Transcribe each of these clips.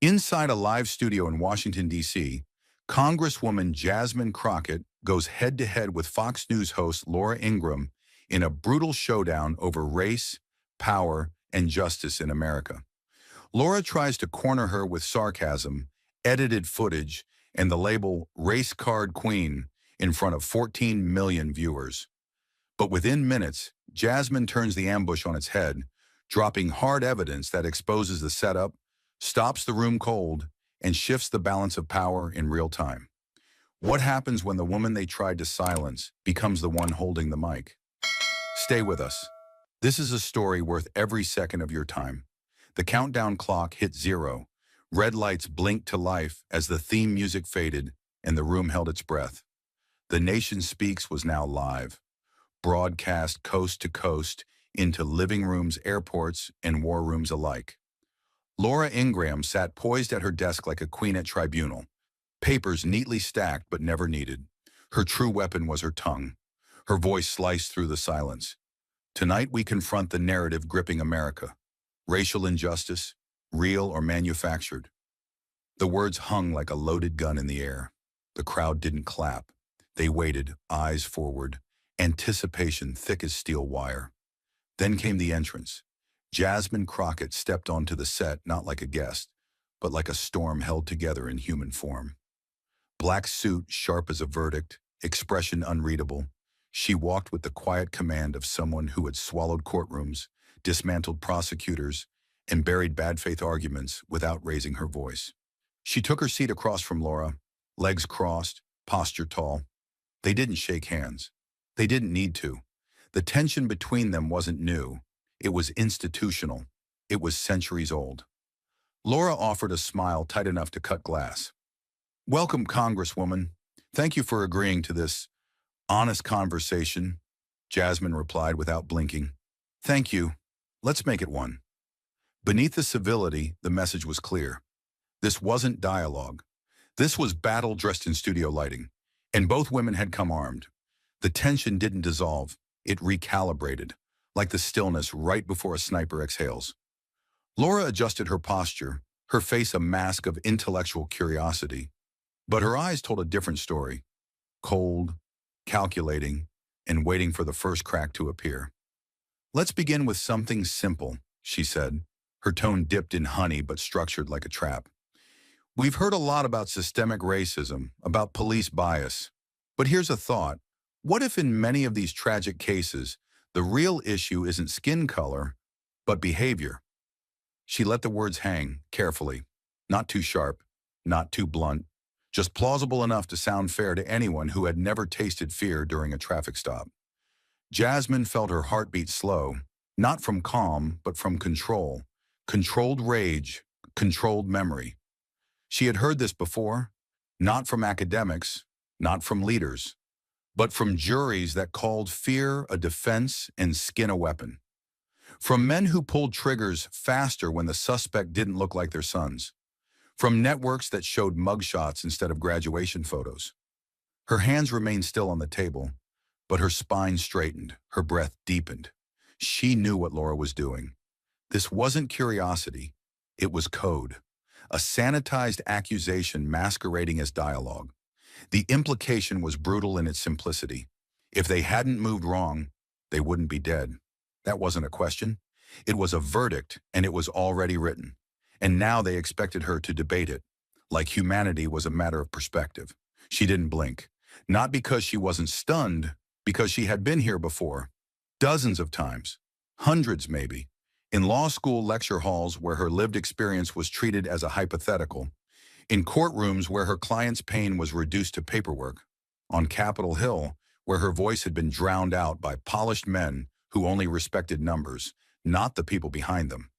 Inside a live studio in Washington, D.C., Congresswoman Jasmine Crockett goes head-to-head with Fox News host Laura Ingraham in a brutal showdown over race, power, and justice in America. Laura tries to corner her with sarcasm, edited footage, and the label "Race Card Queen" in front of 14 million viewers. But within minutes, Jasmine turns the ambush on its head, dropping hard evidence that exposes the setup, stops the room cold, and shifts the balance of power in real time. What happens when the woman they tried to silence becomes the one holding the mic? Stay with us. This is a story worth every second of your time. The countdown clock hit zero. Red lights blinked to life as the theme music faded and the room held its breath. The Nation Speaks was now live, broadcast coast to coast into living rooms, airports, and war rooms alike. Laura Ingraham sat poised at her desk like a queen at tribunal, papers neatly stacked but never needed. Her true weapon was her tongue. Her voice sliced through the silence. Tonight we confront the narrative gripping America. Racial injustice, real or manufactured. The words hung like a loaded gun in the air. The crowd didn't clap. They waited, eyes forward, anticipation thick as steel wire. Then came the entrance. Jasmine Crockett stepped onto the set not like a guest, but like a storm held together in human form. Black suit sharp as a verdict, expression unreadable, she walked with the quiet command of someone who had swallowed courtrooms, dismantled prosecutors, and buried bad faith arguments without raising her voice. She took her seat across from Laura, legs crossed, posture tall. They didn't shake hands. They didn't need to. The tension between them wasn't new. It was institutional. It was centuries old. Laura offered a smile tight enough to cut glass. "Welcome, Congresswoman. Thank you for agreeing to this honest conversation," Jasmine replied without blinking. "Thank you. Let's make it one." Beneath the civility, the message was clear. This wasn't dialogue. This was battle dressed in studio lighting, and both women had come armed. The tension didn't dissolve. It recalibrated, like the stillness right before a sniper exhales. Laura adjusted her posture, her face a mask of intellectual curiosity. But her eyes told a different story. Cold, calculating, and waiting for the first crack to appear. "Let's begin with something simple," she said. Her tone dipped in honey but structured like a trap. "We've heard a lot about systemic racism, about police bias. But here's a thought. What if in many of these tragic cases, the real issue isn't skin color, but behavior?" She let the words hang, carefully. Not too sharp, not too blunt, just plausible enough to sound fair to anyone who had never tasted fear during a traffic stop. Jasmine felt her heartbeat slow, not from calm, but from control. Controlled rage, controlled memory. She had heard this before, not from academics, not from leaders, but from juries that called fear a defense and skin a weapon. From men who pulled triggers faster when the suspect didn't look like their sons. From networks that showed mugshots instead of graduation photos. Her hands remained still on the table, but her spine straightened, her breath deepened. She knew what Laura was doing. This wasn't curiosity, it was code. A sanitized accusation masquerading as dialogue. The implication was brutal in its simplicity. If they hadn't moved wrong, they wouldn't be dead. That wasn't a question. It was a verdict, and it was already written. And now they expected her to debate it, like humanity was a matter of perspective. She didn't blink. Not because she wasn't stunned, because she had been here before. Dozens of times. Hundreds, maybe. In law school lecture halls where her lived experience was treated as a hypothetical. In courtrooms where her client's pain was reduced to paperwork. On Capitol Hill, where her voice had been drowned out by polished men who only respected numbers, not the people behind them.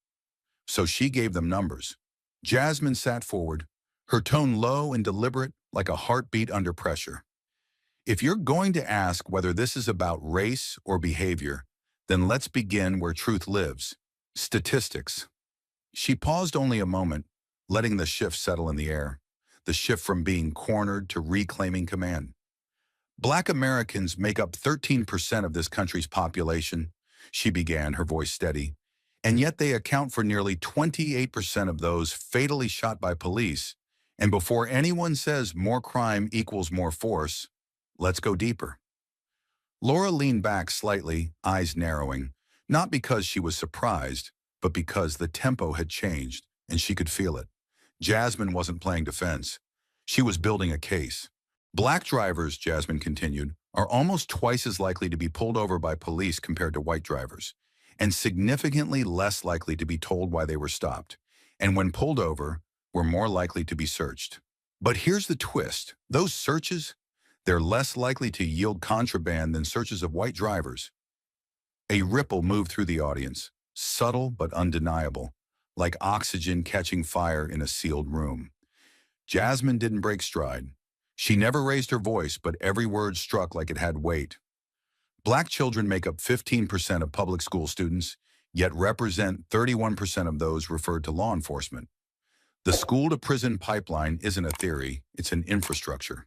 So she gave them numbers. Jasmine sat forward, her tone low and deliberate like a heartbeat under pressure. "If you're going to ask whether this is about race or behavior, then let's begin where truth lives. Statistics." She paused only a moment, letting the shift settle in the air. The shift from being cornered to reclaiming command. "Black Americans make up 13% of this country's population," she began, her voice steady. And yet they account for nearly 28% of those fatally shot by police. And before anyone says more crime equals more force, let's go deeper. Laura leaned back slightly, eyes narrowing, not because she was surprised, but because the tempo had changed, and she could feel it. Jasmine wasn't playing defense. She was building a case. Black drivers, Jasmine continued, are almost twice as likely to be pulled over by police compared to white drivers, and significantly less likely to be told why they were stopped. And when pulled over, were more likely to be searched. But here's the twist. Those searches, they're less likely to yield contraband than searches of white drivers. A ripple moved through the audience, subtle but undeniable, like oxygen catching fire in a sealed room. Jasmine didn't break stride. She never raised her voice, but every word struck like it had weight. Black children make up 15% of public school students, yet represent 31% of those referred to law enforcement. The school-to-prison pipeline isn't a theory, it's an infrastructure.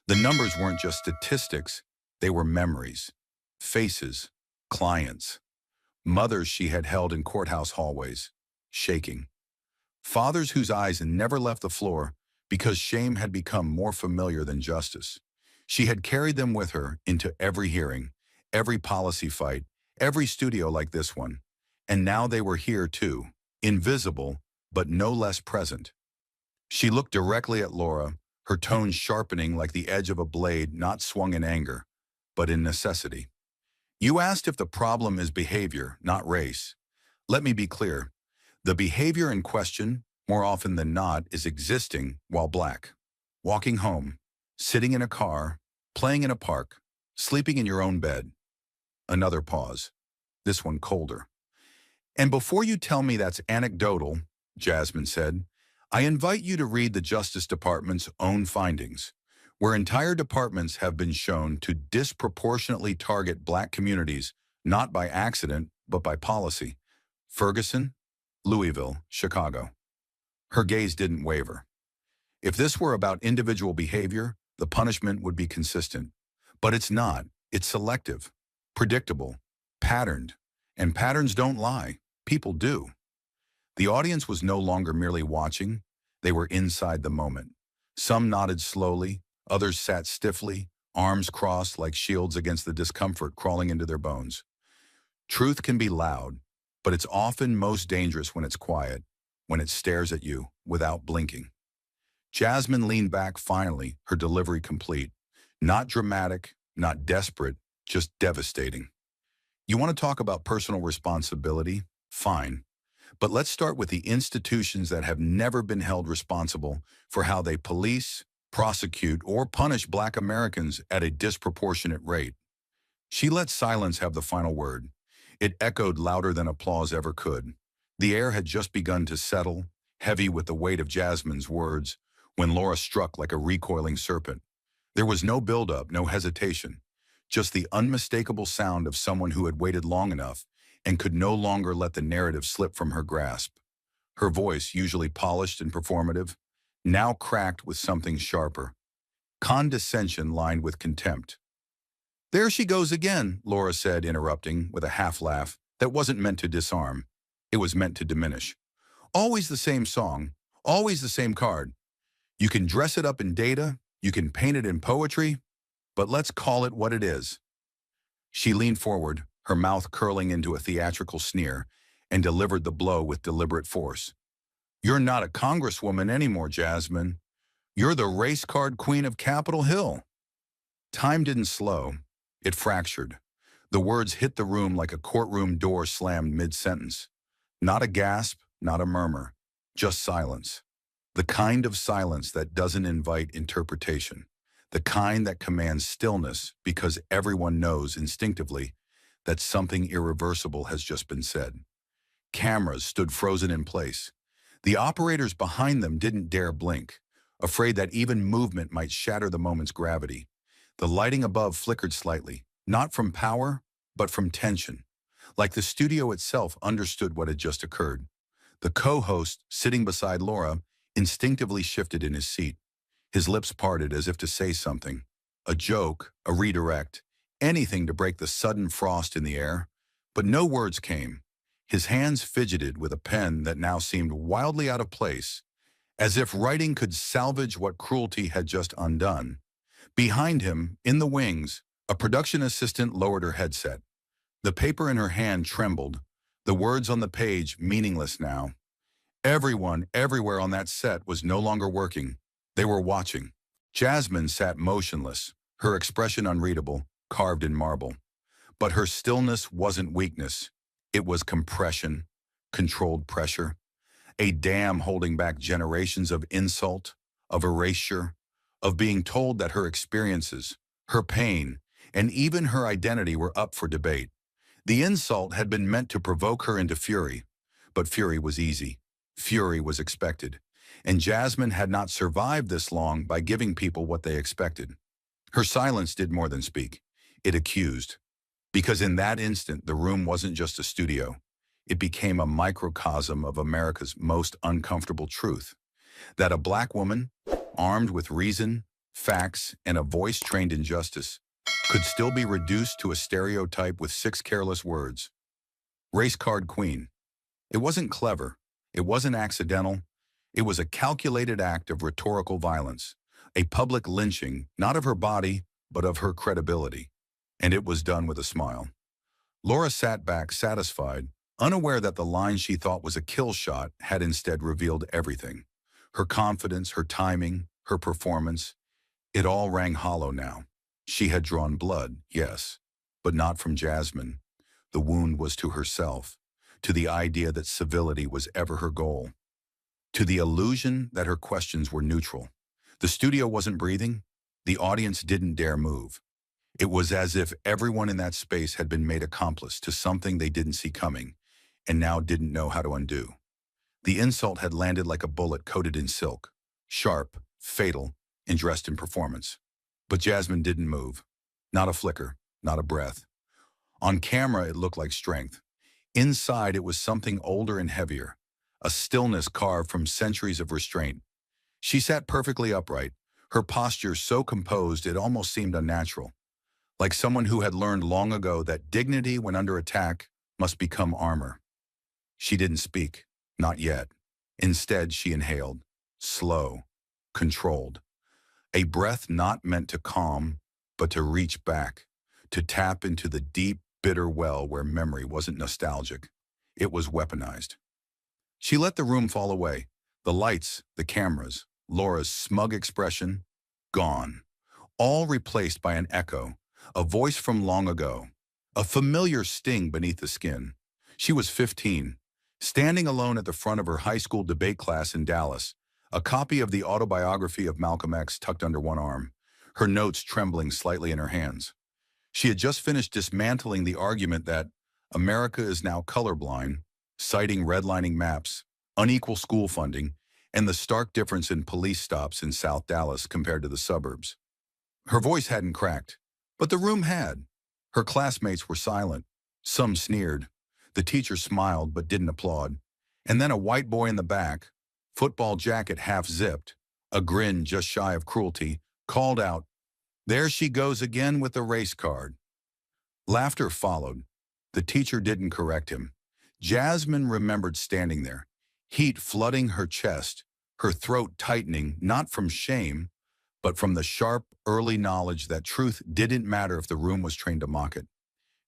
The numbers weren't just statistics, they were memories, faces, clients, mothers she had held in courthouse hallways, shaking. Fathers whose eyes never left the floor because shame had become more familiar than justice. She had carried them with her into every hearing, every policy fight, every studio like this one. And now they were here too, invisible, but no less present. She looked directly at Laura, her tone sharpening like the edge of a blade not swung in anger, but in necessity. You asked if the problem is behavior, not race. Let me be clear. The behavior in question, more often than not, is existing while black. Walking home, sitting in a car, playing in a park, sleeping in your own bed. Another pause. This one colder. And before you tell me that's anecdotal, Jasmine said, I invite you to read the Justice Department's own findings, where entire departments have been shown to disproportionately target black communities, not by accident, but by policy. Ferguson, Louisville, Chicago. Her gaze didn't waver. If this were about individual behavior, the punishment would be consistent. But it's not. It's selective, predictable, patterned. And patterns don't lie. People do. The audience was no longer merely watching. They were inside the moment. Some nodded slowly. Others sat stiffly, arms crossed like shields against the discomfort crawling into their bones. Truth can be loud, but it's often most dangerous when it's quiet, when it stares at you without blinking. Jasmine leaned back finally, her delivery complete. Not dramatic, not desperate, just devastating. You want to talk about personal responsibility? Fine. But let's start with the institutions that have never been held responsible for how they police, prosecute, or punish Black Americans at a disproportionate rate. She let silence have the final word. It echoed louder than applause ever could. The air had just begun to settle, heavy with the weight of Jasmine's words, when Laura struck like a recoiling serpent. There was no build-up, no hesitation, just the unmistakable sound of someone who had waited long enough and could no longer let the narrative slip from her grasp. Her voice, usually polished and performative, now cracked with something sharper. Condescension lined with contempt. There she goes again, Laura said, interrupting with a half-laugh that wasn't meant to disarm. It was meant to diminish. Always the same song, always the same card. You can dress it up in data, you can paint it in poetry, but let's call it what it is. She leaned forward, her mouth curling into a theatrical sneer, and delivered the blow with deliberate force. You're not a congresswoman anymore, Jasmine. You're the race card queen of Capitol Hill. Time didn't slow. It fractured. The words hit the room like a courtroom door slammed mid-sentence. Not a gasp, not a murmur, just silence. The kind of silence that doesn't invite interpretation. The kind that commands stillness because everyone knows instinctively that something irreversible has just been said. Cameras stood frozen in place. The operators behind them didn't dare blink, afraid that even movement might shatter the moment's gravity. The lighting above flickered slightly, not from power, but from tension, like the studio itself understood what had just occurred. The co-host, sitting beside Laura, instinctively shifted in his seat. His lips parted as if to say something. A joke, a redirect, anything to break the sudden frost in the air. But no words came. His hands fidgeted with a pen that now seemed wildly out of place, as if writing could salvage what cruelty had just undone. Behind him, in the wings, a production assistant lowered her headset. The paper in her hand trembled, the words on the page meaningless now. Everyone, everywhere on that set was no longer working. They were watching. Jasmine sat motionless, her expression unreadable, carved in marble. But her stillness wasn't weakness. It was compression, controlled pressure, a dam holding back generations of insult, of erasure, of being told that her experiences, her pain, and even her identity were up for debate. The insult had been meant to provoke her into fury, but fury was easy. Fury was expected, and Jasmine had not survived this long by giving people what they expected. Her silence did more than speak. It accused. Because in that instant, the room wasn't just a studio. It became a microcosm of America's most uncomfortable truth. That a black woman, armed with reason, facts, and a voice trained in justice, could still be reduced to a stereotype with 6 careless words. Race card queen. It wasn't clever. It wasn't accidental. It was a calculated act of rhetorical violence, a public lynching, not of her body, but of her credibility. And it was done with a smile. Laura sat back, satisfied, unaware that the line she thought was a kill shot had instead revealed everything. Her confidence, her timing, her performance, it all rang hollow now. She had drawn blood, yes, but not from Jasmine. The wound was to herself, to the idea that civility was ever her goal, to the illusion that her questions were neutral. The studio wasn't breathing. The audience didn't dare move. It was as if everyone in that space had been made accomplice to something they didn't see coming, and now didn't know how to undo. The insult had landed like a bullet coated in silk, sharp, fatal, and dressed in performance. But Jasmine didn't move. Not a flicker, not a breath. On camera, it looked like strength. Inside, it was something older and heavier, a stillness carved from centuries of restraint. She sat perfectly upright, her posture so composed it almost seemed unnatural, like someone who had learned long ago that dignity when under attack must become armor. She didn't speak, not yet. Instead, she inhaled, slow, controlled. A breath not meant to calm, but to reach back, to tap into the deep, bitter well where memory wasn't nostalgic. It was weaponized. She let the room fall away. The lights, the cameras, Laura's smug expression, gone. All replaced by an echo, a voice from long ago, a familiar sting beneath the skin. She was 15, standing alone at the front of her high school debate class in Dallas, a copy of the autobiography of Malcolm X tucked under one arm, her notes trembling slightly in her hands. She had just finished dismantling the argument that America is now colorblind, citing redlining maps, unequal school funding, and the stark difference in police stops in South Dallas compared to the suburbs. Her voice hadn't cracked, but the room had. Her classmates were silent. Some sneered. The teacher smiled but didn't applaud. And then a white boy in the back, football jacket half zipped, a grin just shy of cruelty, called out, "There she goes again with the race card." Laughter followed. The teacher didn't correct him. Jasmine remembered standing there, heat flooding her chest, her throat tightening not from shame, but from the sharp, early knowledge that truth didn't matter if the room was trained to mock it.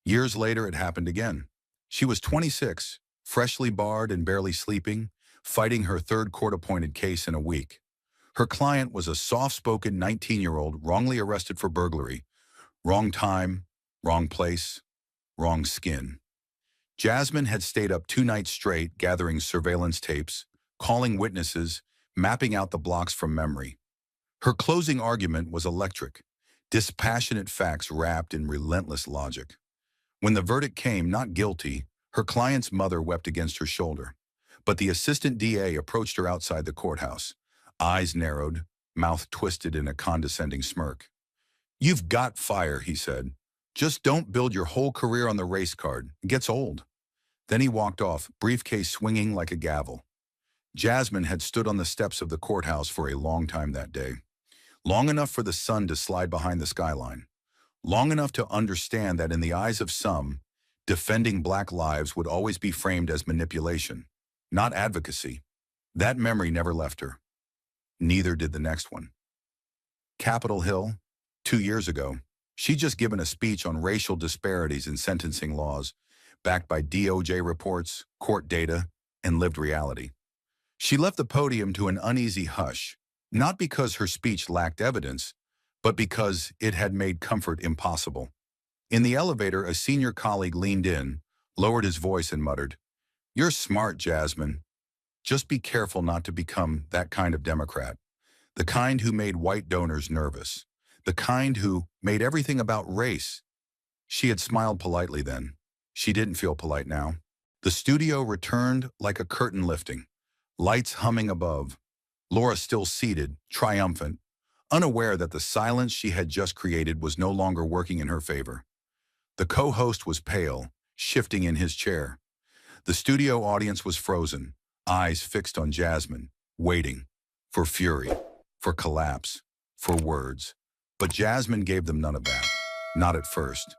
Years later, it happened again. She was 26, freshly barred and barely sleeping, fighting her third court-appointed case in a week. Her client was a soft-spoken 19-year-old wrongly arrested for burglary. Wrong time, wrong place, wrong skin. Jasmine had stayed up 2 nights straight, gathering surveillance tapes, calling witnesses, mapping out the blocks from memory. Her closing argument was electric, dispassionate facts wrapped in relentless logic. When the verdict came, not guilty, her client's mother wept against her shoulder. But the assistant DA approached her outside the courthouse, eyes narrowed, mouth twisted in a condescending smirk. "You've got fire," he said. "Just don't build your whole career on the race card. It gets old." Then he walked off, briefcase swinging like a gavel. Jasmine had stood on the steps of the courthouse for a long time that day. Long enough for the sun to slide behind the skyline. Long enough to understand that in the eyes of some, Defending black lives would always be framed as manipulation, not advocacy. That memory never left her. Neither did the next one. Capitol Hill, 2 years ago, she'd just given a speech on racial disparities in sentencing laws, backed by DOJ reports, court data, and lived reality. She left the podium to an uneasy hush, not because her speech lacked evidence, but because it had made comfort impossible. In the elevator, a senior colleague leaned in, lowered his voice and muttered, "You're smart, Jasmine. Just be careful not to become that kind of Democrat. The kind who made white donors nervous. The kind who made everything about race." She had smiled politely then. She didn't feel polite now. The studio returned like a curtain lifting, lights humming above. Laura still seated, triumphant, unaware that the silence she had just created was no longer working in her favor. The co-host was pale, shifting in his chair. The studio audience was frozen, eyes fixed on Jasmine, waiting for fury, for collapse, for words. But Jasmine gave them none of that, not at first.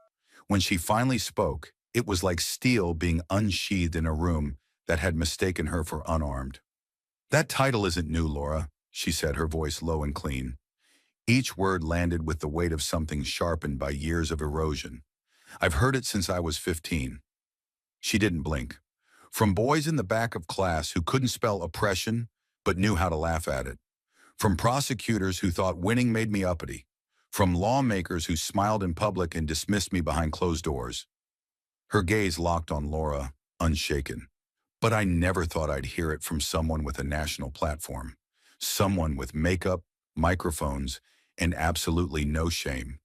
When she finally spoke, it was like steel being unsheathed in a room that had mistaken her for unarmed. "That title isn't new, Laura," she said, her voice low and clean. Each word landed with the weight of something sharpened by years of erosion. "I've heard it since I was 15. She didn't blink. From boys in the back of class who couldn't spell oppression but knew how to laugh at it. From prosecutors who thought winning made me uppity. From lawmakers who smiled in public and dismissed me behind closed doors. Her gaze locked on Laura, unshaken. "But I never thought I'd hear it from someone with a national platform. Someone with makeup, microphones, and absolutely no shame."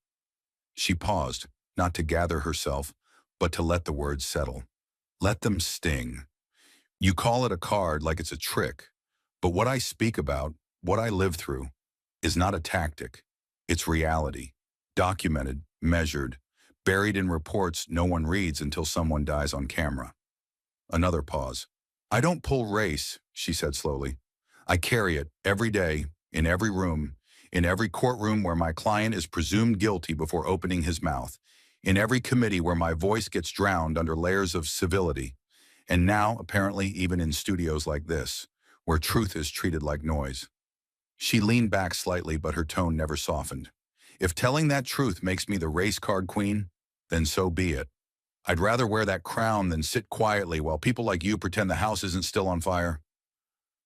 She paused, not to gather herself, but to let the words settle. Let them sting. "You call it a card like it's a trick, but what I speak about, what I live through, is not a tactic. It's reality, documented, measured, buried in reports no one reads until someone dies on camera." Another pause. "I don't pull race," she said slowly. "I carry it every day, in every room, in every courtroom where my client is presumed guilty before opening his mouth, in every committee where my voice gets drowned under layers of civility, and now, apparently, even in studios like this, where truth is treated like noise." She leaned back slightly, but her tone never softened. "If telling that truth makes me the race card queen, then so be it. I'd rather wear that crown than sit quietly while people like you pretend the house isn't still on fire."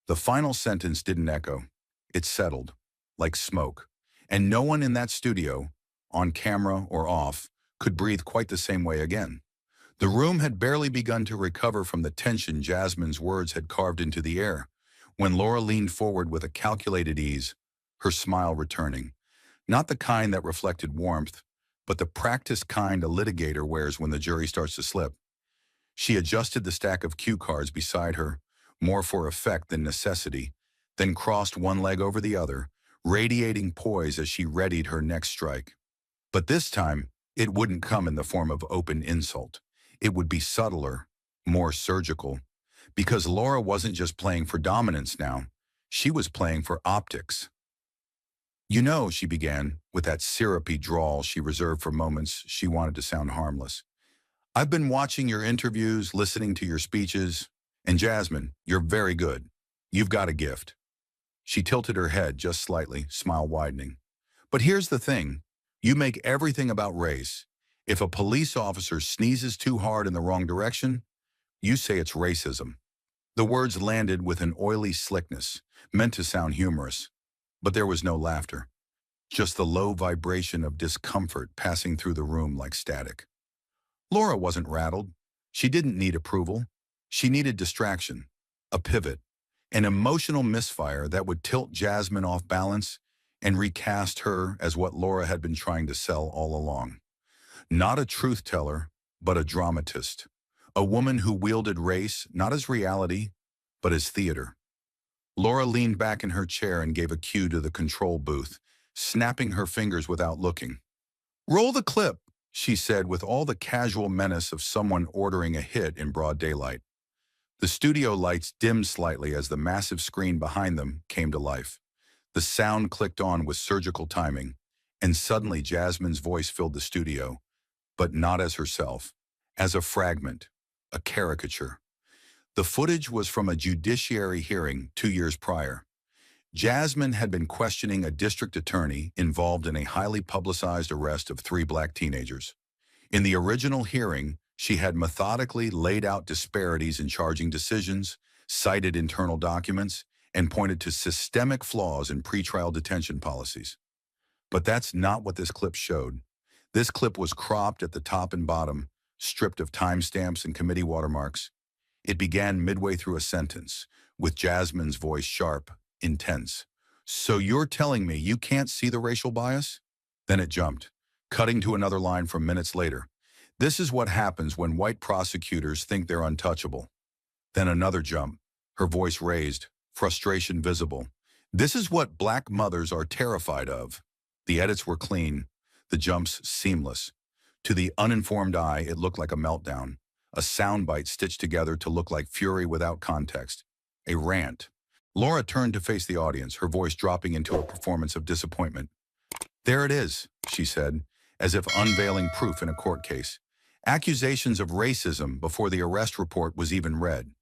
The final sentence didn't echo. It settled, like smoke, and no one in that studio, on camera or off, could breathe quite the same way again. The room had barely begun to recover from the tension Jasmine's words had carved into the air, when Laura leaned forward with a calculated ease, her smile returning. Not the kind that reflected warmth, but the practiced kind a litigator wears when the jury starts to slip. She adjusted the stack of cue cards beside her, more for effect than necessity, then crossed one leg over the other, radiating poise as she readied her next strike. But this time, it wouldn't come in the form of open insult. It would be subtler, more surgical, because Laura wasn't just playing for dominance now. She was playing for optics. "You know," she began, with that syrupy drawl she reserved for moments she wanted to sound harmless. "I've been watching your interviews, listening to your speeches, and Jasmine, you're very good. You've got a gift." She tilted her head just slightly, smile widening. "But here's the thing. You make everything about race. If a police officer sneezes too hard in the wrong direction, you say it's racism." The words landed with an oily slickness, meant to sound humorous. But there was no laughter, just the low vibration of discomfort passing through the room like static. Laura wasn't rattled. She didn't need approval. She needed distraction, a pivot, an emotional misfire that would tilt Jasmine off balance and recast her as what Laura had been trying to sell all along. Not a truth teller, but a dramatist. A woman who wielded race not as reality, but as theater. Laura leaned back in her chair and gave a cue to the control booth, snapping her fingers without looking. "Roll the clip," she said with all the casual menace of someone ordering a hit in broad daylight. The studio lights dimmed slightly as the massive screen behind them came to life. The sound clicked on with surgical timing, and suddenly Jasmine's voice filled the studio, but not as herself, as a fragment, a caricature. The footage was from a judiciary hearing 2 years prior. Jasmine had been questioning a district attorney involved in a highly publicized arrest of 3 black teenagers. In the original hearing, she had methodically laid out disparities in charging decisions, cited internal documents, and pointed to systemic flaws in pretrial detention policies. But that's not what this clip showed. This clip was cropped at the top and bottom, stripped of timestamps and committee watermarks. It began midway through a sentence, with Jasmine's voice sharp, intense. "So you're telling me you can't see the racial bias?" Then it jumped, cutting to another line from minutes later. "This is what happens when white prosecutors think they're untouchable." Then another jump, her voice raised, frustration visible. "This is what black mothers are terrified of." The edits were clean, the jumps seamless. To the uninformed eye, it looked like a meltdown, a soundbite stitched together to look like fury without context, a rant. Laura turned to face the audience, her voice dropping into a performance of disappointment. "There it is," she said, as if unveiling proof in a court case. "Accusations of racism before the arrest report was even read.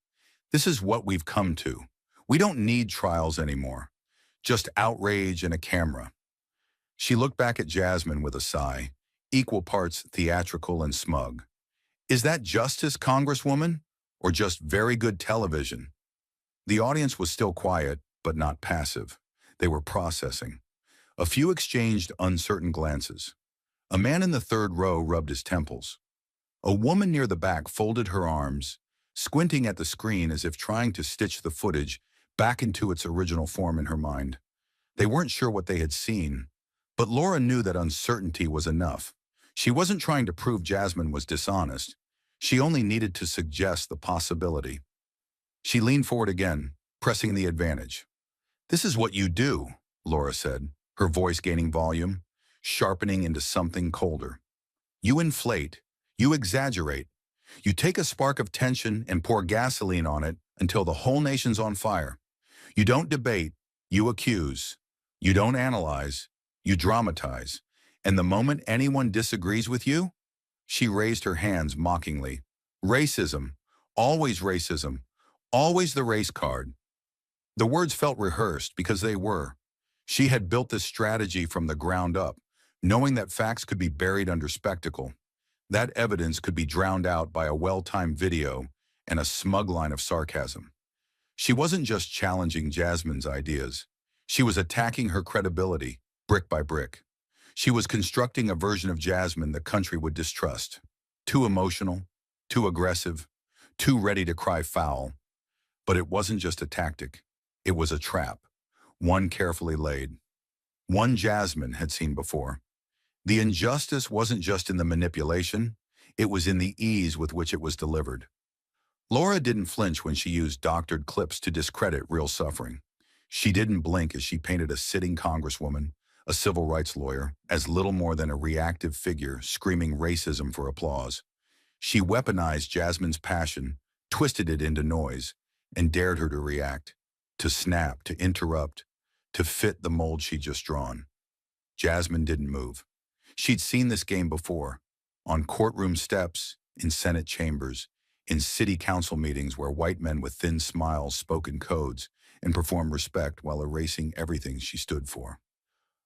This is what we've come to. We don't need trials anymore. Just outrage and a camera." She looked back at Jasmine with a sigh, equal parts theatrical and smug. "Is that justice, Congresswoman? Or just very good television?" The audience was still quiet, but not passive. They were processing. A few exchanged uncertain glances. A man in the third row rubbed his temples. A woman near the back folded her arms, squinting at the screen as if trying to stitch the footage back into its original form in her mind. They weren't sure what they had seen, but Laura knew that uncertainty was enough. She wasn't trying to prove Jasmine was dishonest. She only needed to suggest the possibility. She leaned forward again, pressing the advantage. "This is what you do," Laura said, her voice gaining volume, sharpening into something colder. "You inflate, you exaggerate. You take a spark of tension and pour gasoline on it until the whole nation's on fire. You don't debate, you accuse. You don't analyze, you dramatize. And the moment anyone disagrees with you," she raised her hands mockingly, "racism, always racism, always the race card." The words felt rehearsed because they were. She had built this strategy from the ground up, knowing that facts could be buried under spectacle. That evidence could be drowned out by a well-timed video and a smug line of sarcasm. She wasn't just challenging Jasmine's ideas. She was attacking her credibility, brick by brick. She was constructing a version of Jasmine the country would distrust. Too emotional, too aggressive, too ready to cry foul. But it wasn't just a tactic. It was a trap, one carefully laid. One Jasmine had seen before. The injustice wasn't just in the manipulation, it was in the ease with which it was delivered. Laura didn't flinch when she used doctored clips to discredit real suffering. She didn't blink as she painted a sitting congresswoman, a civil rights lawyer, as little more than a reactive figure screaming racism for applause. She weaponized Jasmine's passion, twisted it into noise, and dared her to react, to snap, to interrupt, to fit the mold she'd just drawn. Jasmine didn't move. She'd seen this game before, on courtroom steps, in Senate chambers, in city council meetings where white men with thin smiles spoke in codes and performed respect while erasing everything she stood for.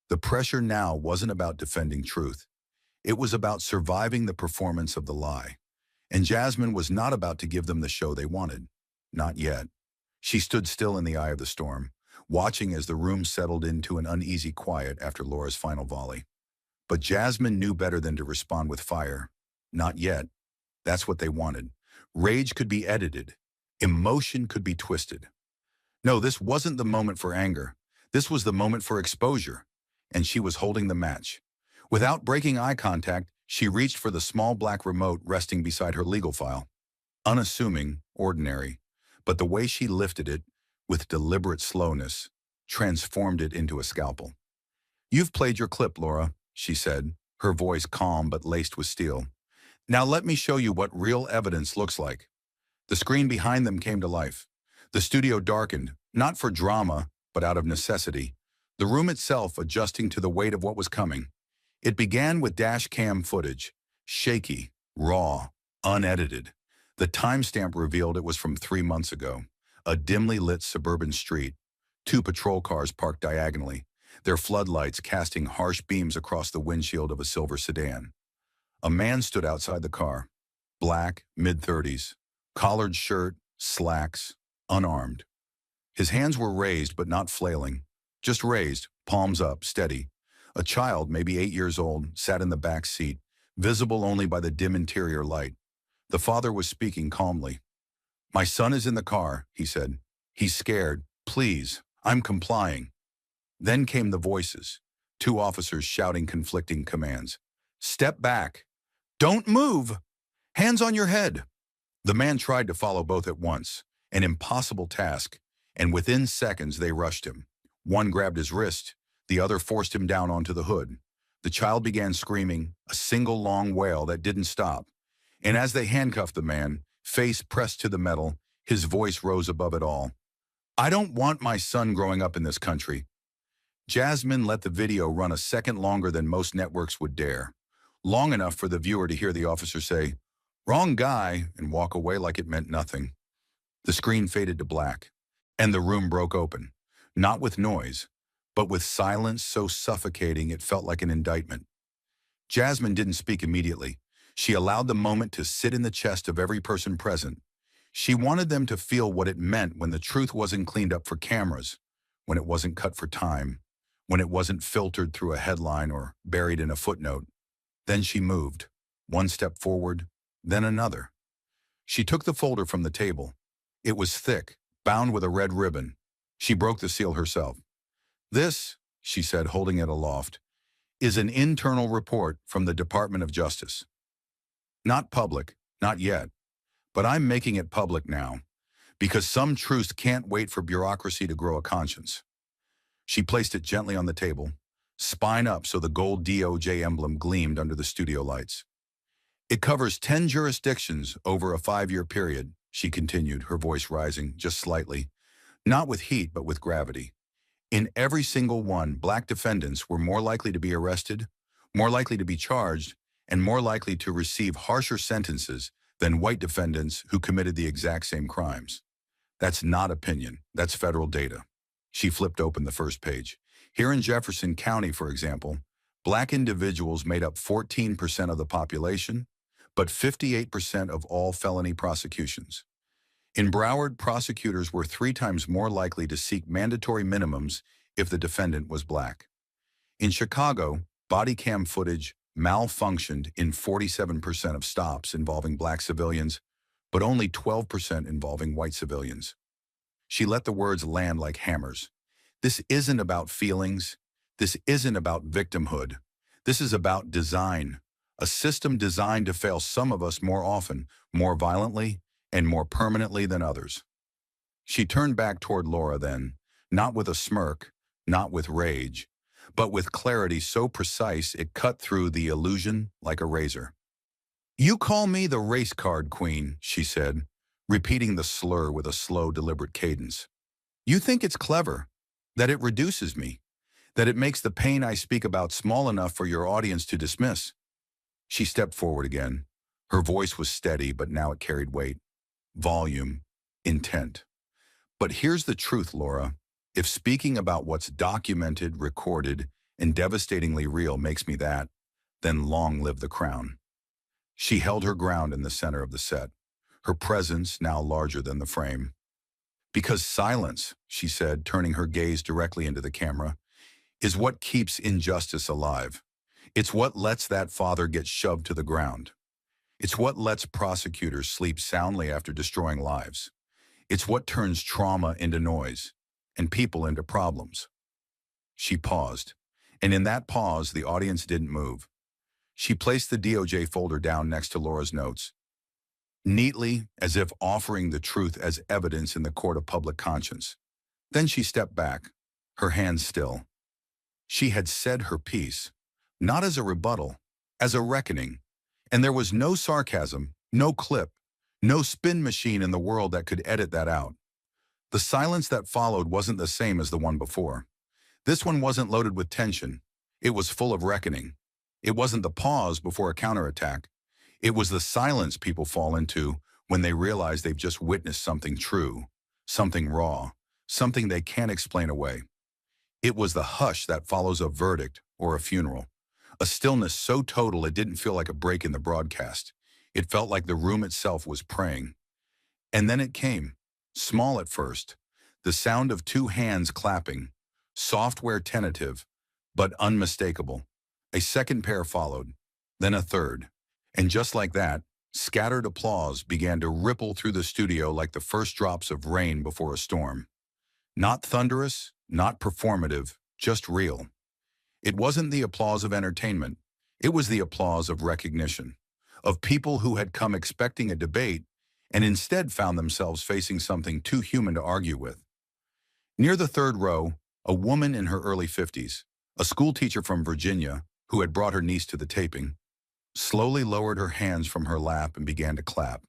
The pressure now wasn't about defending truth. It was about surviving the performance of the lie. And Jasmine was not about to give them the show they wanted. Not yet. She stood still in the eye of the storm, watching as the room settled into an uneasy quiet after Laura's final volley. But Jasmine knew better than to respond with fire. Not yet. That's what they wanted. Rage could be edited. Emotion could be twisted. No, this wasn't the moment for anger. This was the moment for exposure. And she was holding the match. Without breaking eye contact, she reached for the small black remote resting beside her legal file. Unassuming, ordinary, but the way she lifted it, with deliberate slowness, transformed it into a scalpel. "You've played your clip, Laura," she said, her voice calm but laced with steel. "Now let me show you what real evidence looks like." The screen behind them came to life. The studio darkened, not for drama, but out of necessity, the room itself adjusting to the weight of what was coming. It began with dash cam footage, shaky, raw, unedited. The timestamp revealed it was from 3 months ago. A dimly lit suburban street. 2 patrol cars parked diagonally, their floodlights casting harsh beams across the windshield of a silver sedan. A man stood outside the car. Black, mid-30s, collared shirt, slacks, unarmed. His hands were raised but not flailing. Just raised, palms up, steady. A child, maybe 8 years old, sat in the back seat, visible only by the dim interior light. The father was speaking calmly. "My son is in the car," he said. "He's scared. Please, I'm complying." Then came the voices, 2 officers shouting conflicting commands. "Step back. Don't move. Hands on your head." The man tried to follow both at once, an impossible task, and within seconds they rushed him. One grabbed his wrist, the other forced him down onto the hood. The child began screaming, a single long wail that didn't stop. And as they handcuffed the man, face pressed to the metal, his voice rose above it all. "I don't want my son growing up in this country." Jasmine let the video run a second longer than most networks would dare. Long enough for the viewer to hear the officer say, "Wrong guy," and walk away like it meant nothing. The screen faded to black, and the room broke open, not with noise, but with silence so suffocating it felt like an indictment. Jasmine didn't speak immediately. She allowed the moment to sit in the chest of every person present. She wanted them to feel what it meant when the truth wasn't cleaned up for cameras, when it wasn't cut for time, when it wasn't filtered through a headline or buried in a footnote. Then she moved, one step forward, then another. She took the folder from the table. It was thick, bound with a red ribbon. She broke the seal herself. "This," she said, holding it aloft, "is an internal report from the Department of Justice. Not public, not yet, but I'm making it public now, because some truths can't wait for bureaucracy to grow a conscience." She placed it gently on the table, spine up so the gold DOJ emblem gleamed under the studio lights. "It covers 10 jurisdictions over a 5-year period," she continued, her voice rising just slightly, not with heat but with gravity. "In every single one, Black defendants were more likely to be arrested, more likely to be charged, and more likely to receive harsher sentences than white defendants who committed the exact same crimes. That's not opinion, that's federal data." She flipped open the first page. Here in Jefferson County, for example, Black individuals made up 14% of the population, but 58% of all felony prosecutions. In Broward, prosecutors were 3 times more likely to seek mandatory minimums if the defendant was Black. In Chicago, body cam footage malfunctioned in 47% of stops involving Black civilians, but only 12% involving white civilians. She let the words land like hammers. This isn't about feelings. This isn't about victimhood. This is about design. A system designed to fail some of us more often, more violently, and more permanently than others. She turned back toward Laura then, not with a smirk, not with rage, but with clarity so precise it cut through the illusion like a razor. "You call me the race card queen," she said, repeating the slur with a slow, deliberate cadence. "You think it's clever, that it reduces me, that it makes the pain I speak about small enough for your audience to dismiss." She stepped forward again. Her voice was steady, but now it carried weight, volume, intent. "But here's the truth, Laura. If speaking about what's documented, recorded, and devastatingly real makes me that, then long live the crown." She held her ground in the center of the set, her presence now larger than the frame. "Because silence," she said, turning her gaze directly into the camera, "is what keeps injustice alive. It's what lets that father get shoved to the ground. It's what lets prosecutors sleep soundly after destroying lives. It's what turns trauma into noise and people into problems." She paused, and in that pause, the audience didn't move. She placed the DOJ folder down next to Laura's notes, neatly, as if offering the truth as evidence in the court of public conscience. Then she stepped back, her hands still. She had said her piece, not as a rebuttal, as a reckoning, and there was no sarcasm, no clip, no spin machine in the world that could edit that out. The silence that followed wasn't the same as the one before. This one wasn't loaded with tension. It was full of reckoning. It wasn't the pause before a counterattack. It was the silence people fall into when they realize they've just witnessed something true, something raw, something they can't explain away. It was the hush that follows a verdict or a funeral. A stillness so total it didn't feel like a break in the broadcast. It felt like the room itself was praying. And then it came, small at first, the sound of two hands clapping, software tentative, but unmistakable. A second pair followed, then a third. And just like that, scattered applause began to ripple through the studio like the first drops of rain before a storm. Not thunderous, not performative, just real. It wasn't the applause of entertainment. It was the applause of recognition, of people who had come expecting a debate and instead found themselves facing something too human to argue with. Near the third row, a woman in her early 50s, a schoolteacher from Virginia who had brought her niece to the taping, slowly lowered her hands from her lap and began to clap,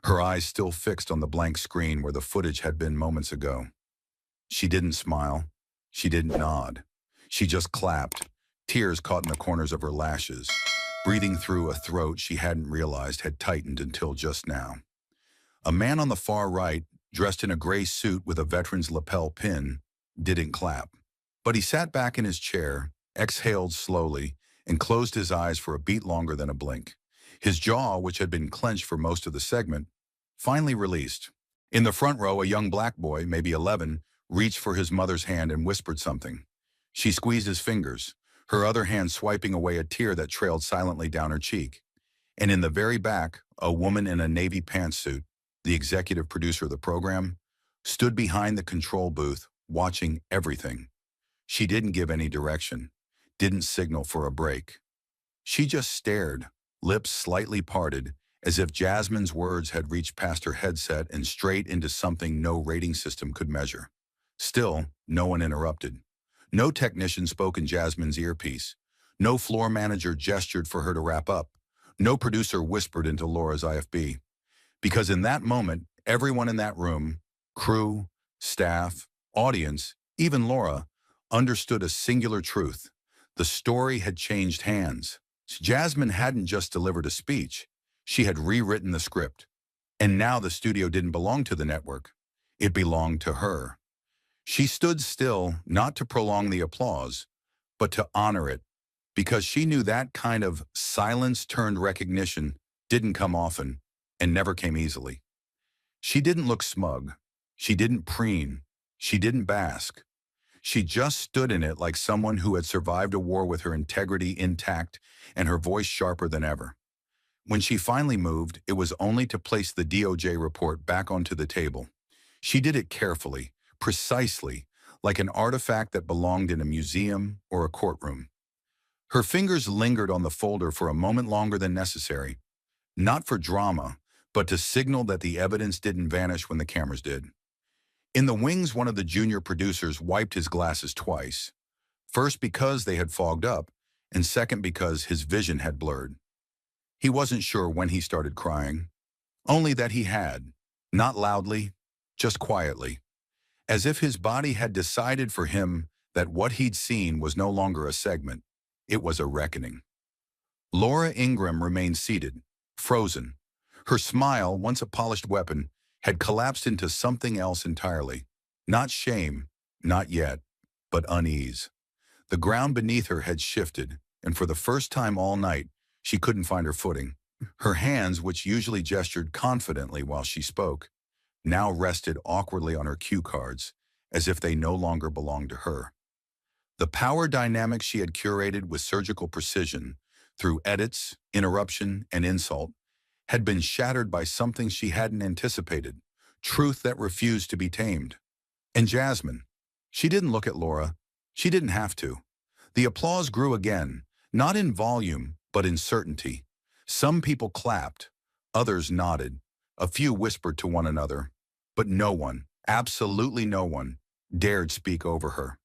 her eyes still fixed on the blank screen where the footage had been moments ago. She didn't smile. She didn't nod. She just clapped, tears caught in the corners of her lashes, breathing through a throat she hadn't realized had tightened until just now. A man on the far right, dressed in a gray suit with a veteran's lapel pin, didn't clap. But he sat back in his chair, exhaled slowly, and closed his eyes for a beat longer than a blink. His jaw, which had been clenched for most of the segment, finally released. In the front row, a young black boy, maybe 11, reached for his mother's hand and whispered something. She squeezed his fingers, her other hand swiping away a tear that trailed silently down her cheek. And in the very back, a woman in a navy pantsuit, the executive producer of the program, stood behind the control booth, watching everything. She didn't give any direction, didn't signal for a break. She just stared, lips slightly parted, as if Jasmine's words had reached past her headset and straight into something no rating system could measure. Still, no one interrupted. No technician spoke in Jasmine's earpiece. No floor manager gestured for her to wrap up. No producer whispered into Laura's IFB. Because in that moment, everyone in that room, crew, staff, audience, even Laura, understood a singular truth. The story had changed hands. Jasmine hadn't just delivered a speech. She had rewritten the script. And now the studio didn't belong to the network. It belonged to her. She stood still, not to prolong the applause, but to honor it, because she knew that kind of silence-turned recognition didn't come often and never came easily. She didn't look smug. She didn't preen. She didn't bask. She just stood in it like someone who had survived a war with her integrity intact and her voice sharper than ever. When she finally moved, it was only to place the DOJ report back onto the table. She did it carefully, precisely, like an artifact that belonged in a museum or a courtroom. Her fingers lingered on the folder for a moment longer than necessary, not for drama, but to signal that the evidence didn't vanish when the cameras did. In the wings, one of the junior producers wiped his glasses twice, first because they had fogged up, and second because his vision had blurred. He wasn't sure when he started crying, only that he had, not loudly, just quietly, as if his body had decided for him that what he'd seen was no longer a segment, it was a reckoning. Laura Ingraham remained seated, frozen. Her smile, once a polished weapon, had collapsed into something else entirely. Not shame, not yet, but unease. The ground beneath her had shifted, and for the first time all night, she couldn't find her footing. Her hands, which usually gestured confidently while she spoke, now rested awkwardly on her cue cards, as if they no longer belonged to her. The power dynamic she had curated with surgical precision, through edits, interruption, and insult, had been shattered by something she hadn't anticipated, truth that refused to be tamed. And Jasmine, she didn't look at Laura. She didn't have to. The applause grew again, not in volume, but in certainty. Some people clapped, others nodded, a few whispered to one another, but no one, absolutely no one, dared speak over her.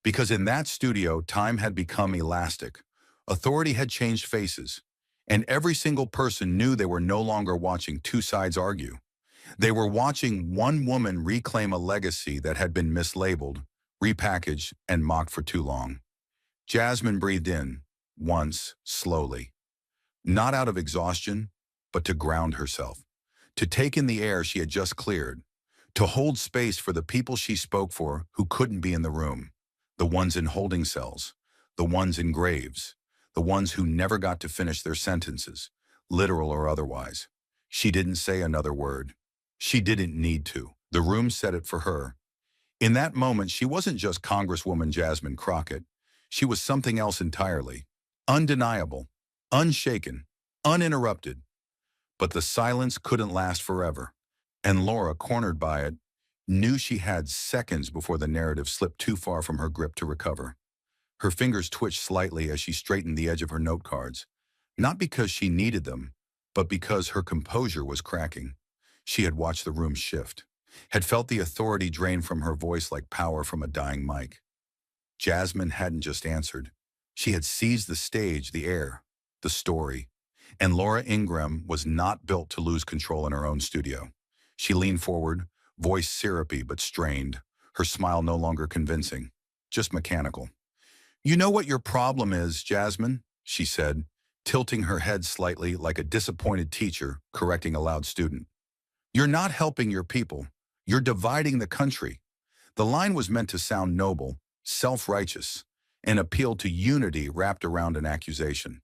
Because in that studio, time had become elastic. Authority had changed faces, and every single person knew they were no longer watching two sides argue. They were watching one woman reclaim a legacy that had been mislabeled, repackaged, and mocked for too long. Jasmine breathed in, once, slowly. Not out of exhaustion, but to ground herself, to take in the air she had just cleared, to hold space for the people she spoke for who couldn't be in the room, the ones in holding cells, the ones in graves, the ones who never got to finish their sentences, literal or otherwise. She didn't say another word. She didn't need to. The room said it for her. In that moment, she wasn't just Congresswoman Jasmine Crockett. She was something else entirely. Undeniable, unshaken, uninterrupted. But the silence couldn't last forever. And Laura, cornered by it, knew she had seconds before the narrative slipped too far from her grip to recover. Her fingers twitched slightly as she straightened the edge of her note cards, not because she needed them, but because her composure was cracking. She had watched the room shift, had felt the authority drain from her voice like power from a dying mic. Jasmine hadn't just answered. She had seized the stage, the air, the story. And Laura Ingraham was not built to lose control in her own studio. She leaned forward, voice syrupy but strained, her smile no longer convincing, just mechanical. "You know what your problem is, Jasmine," she said, tilting her head slightly like a disappointed teacher correcting a loud student. "You're not helping your people. You're dividing the country." The line was meant to sound noble, self-righteous, an appeal to unity wrapped around an accusation.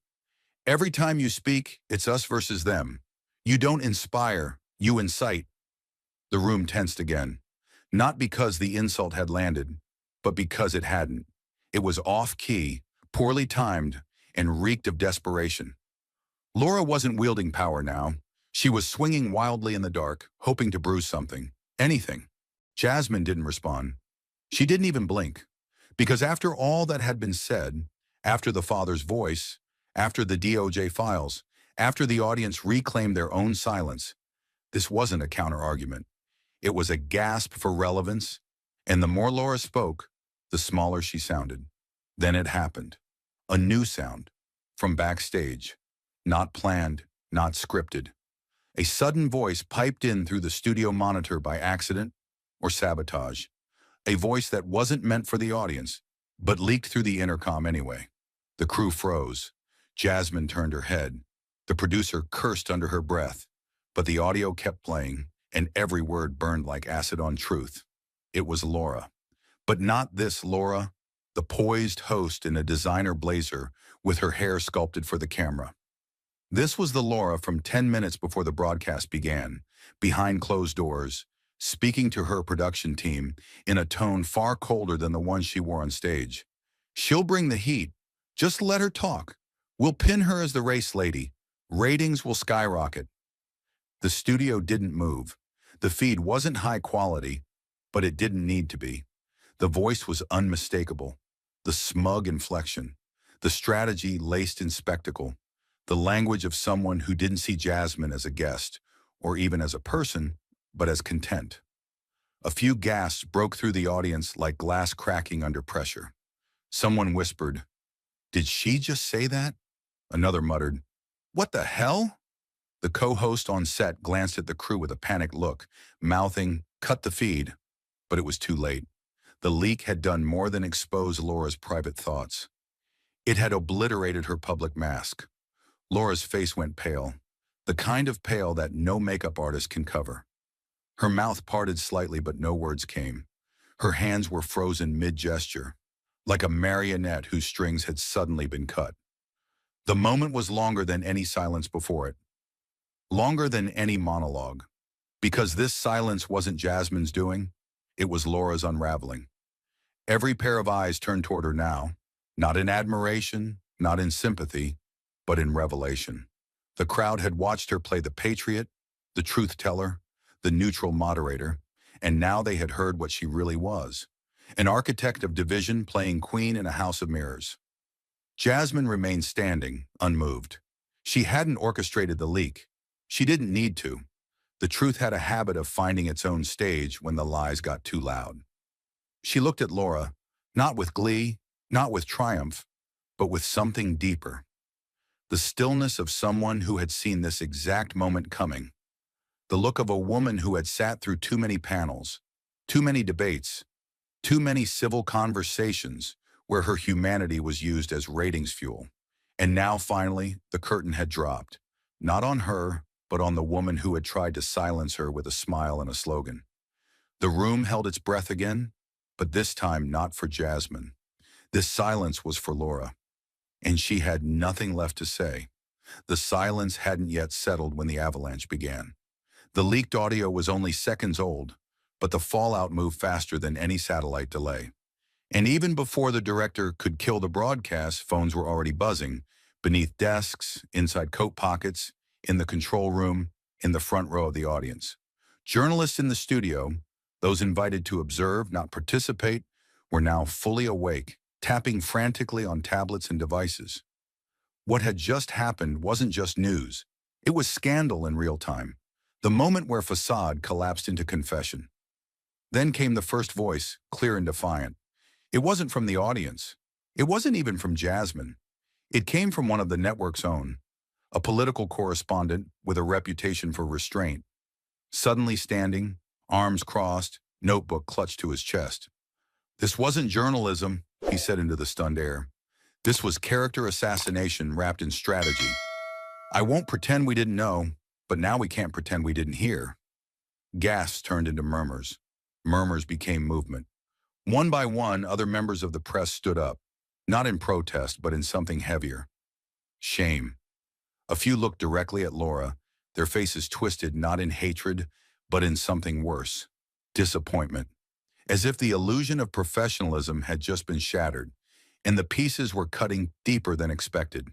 "Every time you speak, it's us versus them. You don't inspire, you incite." The room tensed again, not because the insult had landed, but because it hadn't. It was off-key, poorly timed, and reeked of desperation. Laura wasn't wielding power now. She was swinging wildly in the dark, hoping to bruise something, anything. Jasmine didn't respond. She didn't even blink. Because after all that had been said, after the father's voice, after the DOJ files, after the audience reclaimed their own silence, this wasn't a counter-argument. It was a gasp for relevance, and the more Laura spoke, the smaller she sounded. Then it happened. A new sound, from backstage. Not planned, not scripted. A sudden voice piped in through the studio monitor by accident or sabotage. A voice that wasn't meant for the audience, but leaked through the intercom anyway. The crew froze. Jasmine turned her head. The producer cursed under her breath, but the audio kept playing, and every word burned like acid on truth. It was Laura. But not this Laura, the poised host in a designer blazer with her hair sculpted for the camera. This was the Laura from 10 minutes before the broadcast began, behind closed doors, speaking to her production team in a tone far colder than the one she wore on stage. "She'll bring the heat. Just let her talk. We'll pin her as the race lady. Ratings will skyrocket." The studio didn't move. The feed wasn't high quality, but it didn't need to be. The voice was unmistakable. The smug inflection. The strategy laced in spectacle. The language of someone who didn't see Jasmine as a guest, or even as a person, but as content. A few gasps broke through the audience like glass cracking under pressure. Someone whispered, "Did she just say that?" Another muttered, "What the hell?" The co-host on set glanced at the crew with a panicked look, mouthing, "Cut the feed." But it was too late. The leak had done more than expose Laura's private thoughts. It had obliterated her public mask. Laura's face went pale, the kind of pale that no makeup artist can cover. Her mouth parted slightly, but no words came. Her hands were frozen mid-gesture, like a marionette whose strings had suddenly been cut. The moment was longer than any silence before it. Longer than any monologue. Because this silence wasn't Jasmine's doing, it was Laura's unraveling. Every pair of eyes turned toward her now, not in admiration, not in sympathy, but in revelation. The crowd had watched her play the patriot, the truth teller, the neutral moderator, and now they had heard what she really was, an architect of division playing queen in a house of mirrors. Jasmine remained standing, unmoved. She hadn't orchestrated the leak. She didn't need to. The truth had a habit of finding its own stage when the lies got too loud. She looked at Laura, not with glee, not with triumph, but with something deeper. The stillness of someone who had seen this exact moment coming. The look of a woman who had sat through too many panels, too many debates, too many civil conversations where her humanity was used as ratings fuel. And now, finally, the curtain had dropped. Not on her, but on the woman who had tried to silence her with a smile and a slogan. The room held its breath again, but this time not for Jasmine. This silence was for Laura, and she had nothing left to say. The silence hadn't yet settled when the avalanche began. The leaked audio was only seconds old, but the fallout moved faster than any satellite delay. And even before the director could kill the broadcast, phones were already buzzing, beneath desks, inside coat pockets, in the control room, in the front row of the audience. Journalists in the studio, those invited to observe, not participate, were now fully awake, tapping frantically on tablets and devices. What had just happened wasn't just news. It was scandal in real time. The moment where facade collapsed into confession. Then came the first voice, clear and defiant. It wasn't from the audience. It wasn't even from Jasmine. It came from one of the network's own, a political correspondent with a reputation for restraint, suddenly standing, arms crossed, notebook clutched to his chest. "This wasn't journalism," he said into the stunned air. "This was character assassination wrapped in strategy. I won't pretend we didn't know, but now we can't pretend we didn't hear." Gasps turned into murmurs. Murmurs became movement. One by one, other members of the press stood up, not in protest, but in something heavier. Shame. A few looked directly at Laura, their faces twisted not in hatred, but in something worse. Disappointment. As if the illusion of professionalism had just been shattered, and the pieces were cutting deeper than expected.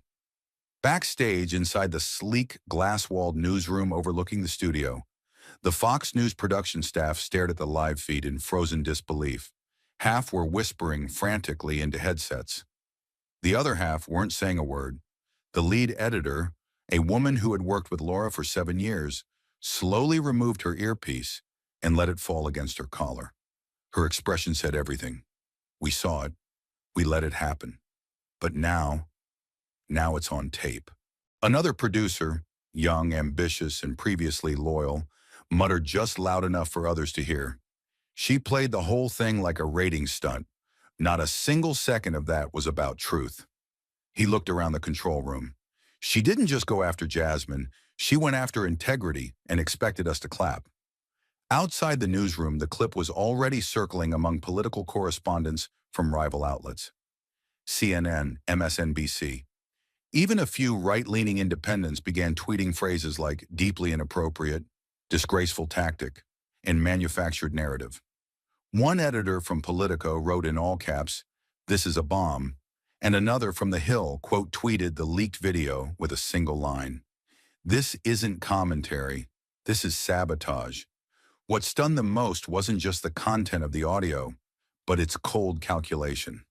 Backstage, inside the sleek, glass-walled newsroom overlooking the studio, the Fox News production staff stared at the live feed in frozen disbelief. Half were whispering frantically into headsets. The other half weren't saying a word. The lead editor, a woman who had worked with Laura for 7 years, slowly removed her earpiece and let it fall against her collar. Her expression said everything. "We saw it. We let it happen. But now it's on tape." Another producer, young, ambitious, and previously loyal, muttered just loud enough for others to hear. "She played the whole thing like a ratings stunt. Not a single second of that was about truth." He looked around the control room. "She didn't just go after Jasmine. She went after integrity and expected us to clap." Outside the newsroom, the clip was already circling among political correspondents from rival outlets. CNN, MSNBC. Even a few right-leaning independents began tweeting phrases like deeply inappropriate, disgraceful tactic, and manufactured narrative. One editor from Politico wrote in all caps, "This is a bomb," and another from The Hill quote tweeted the leaked video with a single line. "This isn't commentary. This is sabotage." What stunned them most wasn't just the content of the audio, but its cold calculation.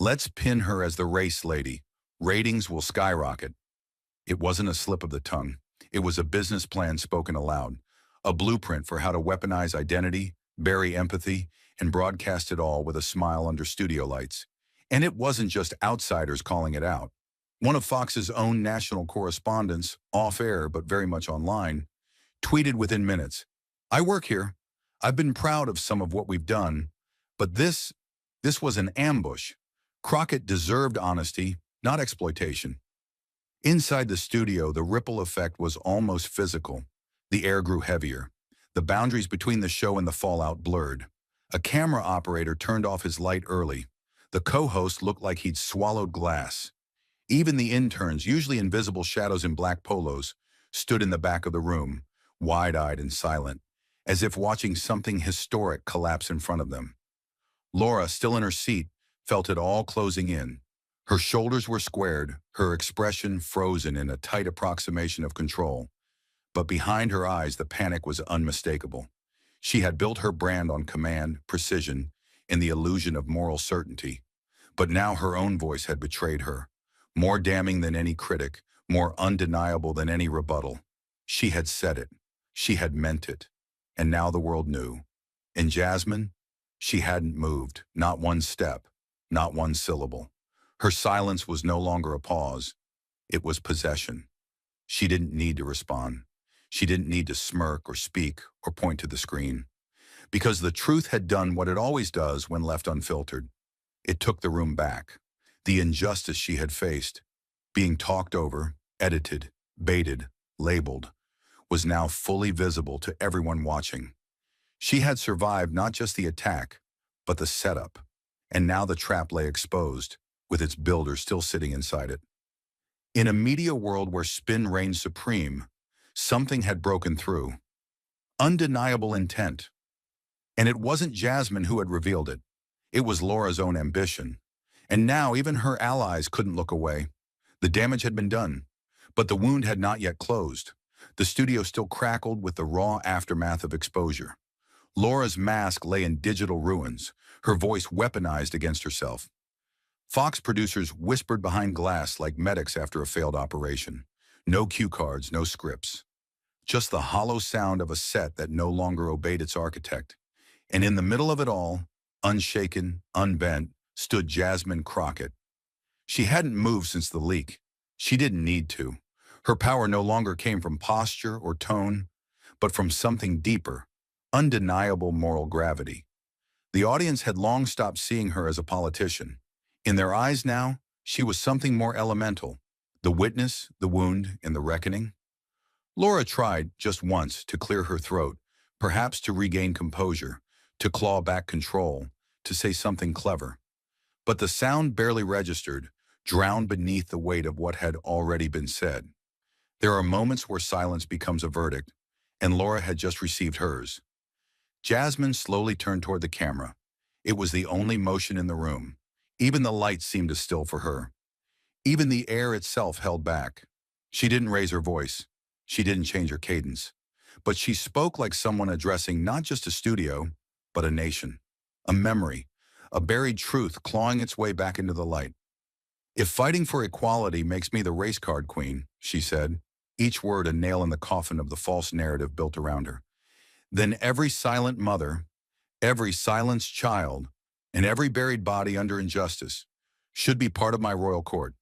"Let's pin her as the race lady. Ratings will skyrocket." It wasn't a slip of the tongue. It was a business plan spoken aloud, a blueprint for how to weaponize identity, bury empathy, and broadcast it all with a smile under studio lights. And it wasn't just outsiders calling it out. One of Fox's own national correspondents, off-air but very much online, tweeted within minutes, "I work here. I've been proud of some of what we've done, but this was an ambush. Crockett deserved honesty, not exploitation." Inside the studio, the ripple effect was almost physical. The air grew heavier. The boundaries between the show and the fallout blurred. A camera operator turned off his light early. The co-host looked like he'd swallowed glass. Even the interns, usually invisible shadows in black polos, stood in the back of the room, wide-eyed and silent, as if watching something historic collapse in front of them. Laura, still in her seat, felt it all closing in. Her shoulders were squared, her expression frozen in a tight approximation of control. But behind her eyes, the panic was unmistakable. She had built her brand on command, precision, and the illusion of moral certainty. But now her own voice had betrayed her. More damning than any critic, more undeniable than any rebuttal. She had said it. She had meant it. And now the world knew. And Jasmine? She hadn't moved, not one step, not one syllable. Her silence was no longer a pause. It was possession. She didn't need to respond. She didn't need to smirk or speak or point to the screen. Because the truth had done what it always does when left unfiltered. It took the room back. The injustice she had faced. Being talked over, edited, baited, labeled. was now fully visible to everyone watching. She had survived not just the attack, but the setup. And now the trap lay exposed, with its builder still sitting inside it. In a media world where spin reigned supreme, something had broken through. Undeniable intent. And it wasn't Jasmine who had revealed it. It was Laura's own ambition. And now even her allies couldn't look away. The damage had been done, but the wound had not yet closed. The studio still crackled with the raw aftermath of exposure. Laura's mask lay in digital ruins, her voice weaponized against herself. Fox producers whispered behind glass like medics after a failed operation. No cue cards, no scripts. Just the hollow sound of a set that no longer obeyed its architect. And in the middle of it all, unshaken, unbent, stood Jasmine Crockett. She hadn't moved since the leak. She didn't need to. Her power no longer came from posture or tone, but from something deeper, undeniable moral gravity. The audience had long stopped seeing her as a politician. In their eyes now, she was something more elemental, the witness, the wound, and the reckoning. Laura tried, just once, to clear her throat, perhaps to regain composure, to claw back control, to say something clever. But the sound barely registered, drowned beneath the weight of what had already been said. There are moments where silence becomes a verdict, and Laura had just received hers. Jasmine slowly turned toward the camera. It was the only motion in the room. Even the lights seemed to still for her. Even the air itself held back. She didn't raise her voice. She didn't change her cadence. But she spoke like someone addressing not just a studio, but a nation, a memory, a buried truth clawing its way back into the light. "If fighting for equality makes me the race card queen," she said, each word a nail in the coffin of the false narrative built around her, "then every silent mother, every silenced child, and every buried body under injustice should be part of my royal court."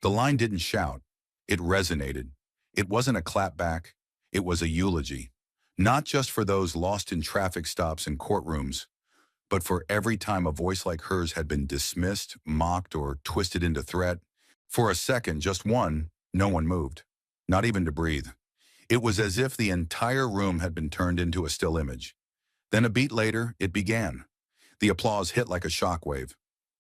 The line didn't shout. It resonated. It wasn't a clapback. It was a eulogy. Not just for those lost in traffic stops and courtrooms, but for every time a voice like hers had been dismissed, mocked, or twisted into threat. For a second, just one, no one moved, not even to breathe. It was as if the entire room had been turned into a still image. Then a beat later, it began. The applause hit like a shockwave.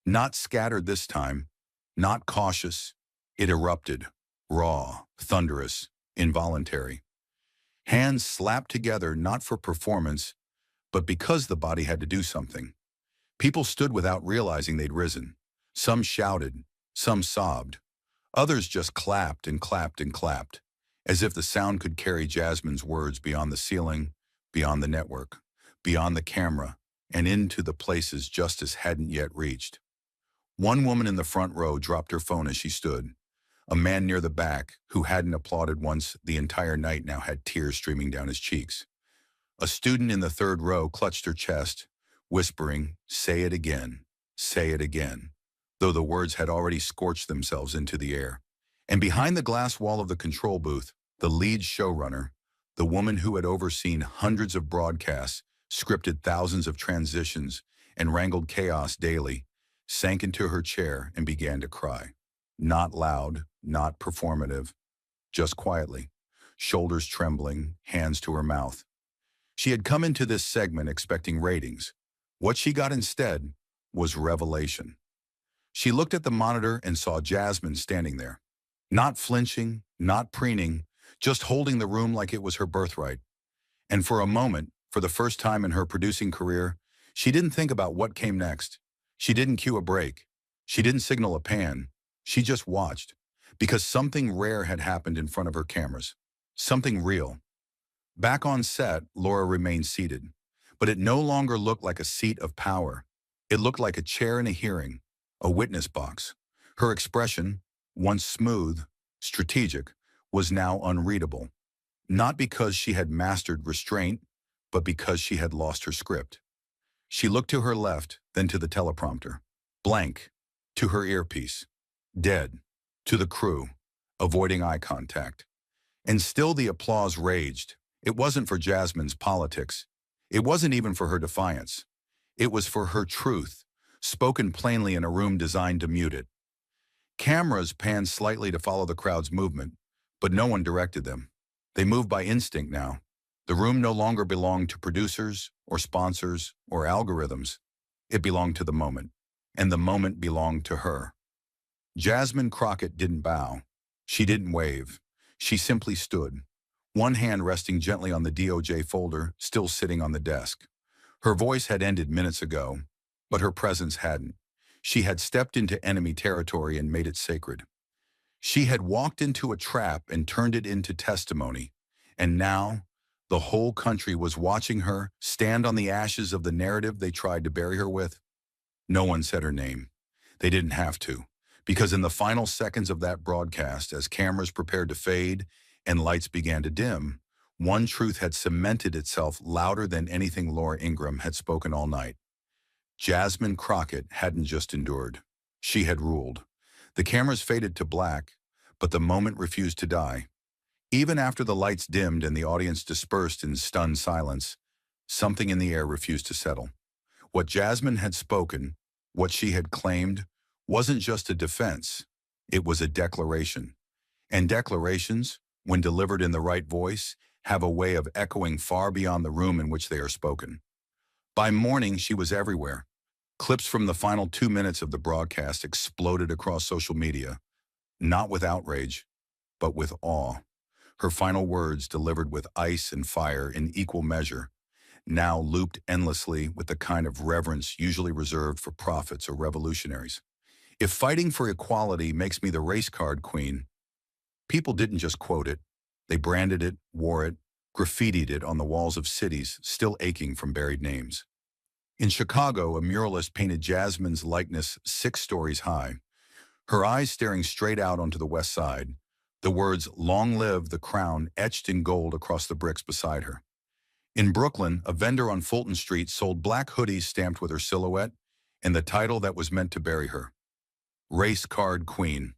Not scattered this time, not cautious. It erupted, raw, thunderous, involuntary. Hands slapped together not for performance, but because the body had to do something. People stood without realizing they'd risen. Some shouted, some sobbed. Others just clapped and clapped and clapped, as if the sound could carry Jasmine's words beyond the ceiling, beyond the network, beyond the camera, and into the places justice hadn't yet reached. One woman in the front row dropped her phone as she stood. A man near the back, who hadn't applauded once the entire night, now had tears streaming down his cheeks. A student in the third row clutched her chest, whispering, "Say it again, say it again," though the words had already scorched themselves into the air. And behind the glass wall of the control booth, the lead showrunner, the woman who had overseen hundreds of broadcasts, scripted thousands of transitions, and wrangled chaos daily, sank into her chair and began to cry. Not loud, not performative, just quietly, shoulders trembling, hands to her mouth. She had come into this segment expecting ratings. What she got instead was revelation. She looked at the monitor and saw Jasmine standing there, not flinching, not preening, just holding the room like it was her birthright. And for a moment, for the first time in her producing career, she didn't think about what came next. She didn't cue a break. She didn't signal a pan. She just watched, because something rare had happened in front of her cameras. Something real. Back on set, Laura remained seated, but it no longer looked like a seat of power. It looked like a chair in a hearing, a witness box. Her expression, once smooth, strategic, was now unreadable. Not because she had mastered restraint, but because she had lost her script. She looked to her left, then to the teleprompter. Blank. To her earpiece. Dead. To the crew, avoiding eye contact. And still the applause raged. It wasn't for Jasmine's politics. It wasn't even for her defiance. It was for her truth, spoken plainly in a room designed to mute it. Cameras panned slightly to follow the crowd's movement, but no one directed them. They moved by instinct now. The room no longer belonged to producers or sponsors or algorithms. It belonged to the moment, and the moment belonged to her. Jasmine Crockett didn't bow. She didn't wave. She simply stood, one hand resting gently on the DOJ folder still sitting on the desk. Her voice had ended minutes ago, but her presence hadn't. She had stepped into enemy territory and made it sacred. She had walked into a trap and turned it into testimony. And now, the whole country was watching her stand on the ashes of the narrative they tried to bury her with. No one said her name. They didn't have to, because in the final seconds of that broadcast, as cameras prepared to fade and lights began to dim, one truth had cemented itself louder than anything Laura Ingraham had spoken all night. Jasmine Crockett hadn't just endured. She had ruled. The cameras faded to black, but the moment refused to die. Even after the lights dimmed and the audience dispersed in stunned silence, something in the air refused to settle. What Jasmine had spoken, what she had claimed, wasn't just a defense. It was a declaration. And declarations, when delivered in the right voice, have a way of echoing far beyond the room in which they are spoken. By morning, she was everywhere. Clips from the final 2 minutes of the broadcast exploded across social media, not with outrage, but with awe. Her final words, delivered with ice and fire in equal measure, now looped endlessly with the kind of reverence usually reserved for prophets or revolutionaries. If fighting for equality makes me the race card queen, people didn't just quote it. They branded it, wore it, graffitied it on the walls of cities still aching from buried names. In Chicago, a muralist painted Jasmine's likeness 6 stories high, her eyes staring straight out onto the west side, the words "Long live the crown" etched in gold across the bricks beside her. In Brooklyn, a vendor on Fulton Street sold black hoodies stamped with her silhouette and the title that was meant to bury her: Race Card Queen.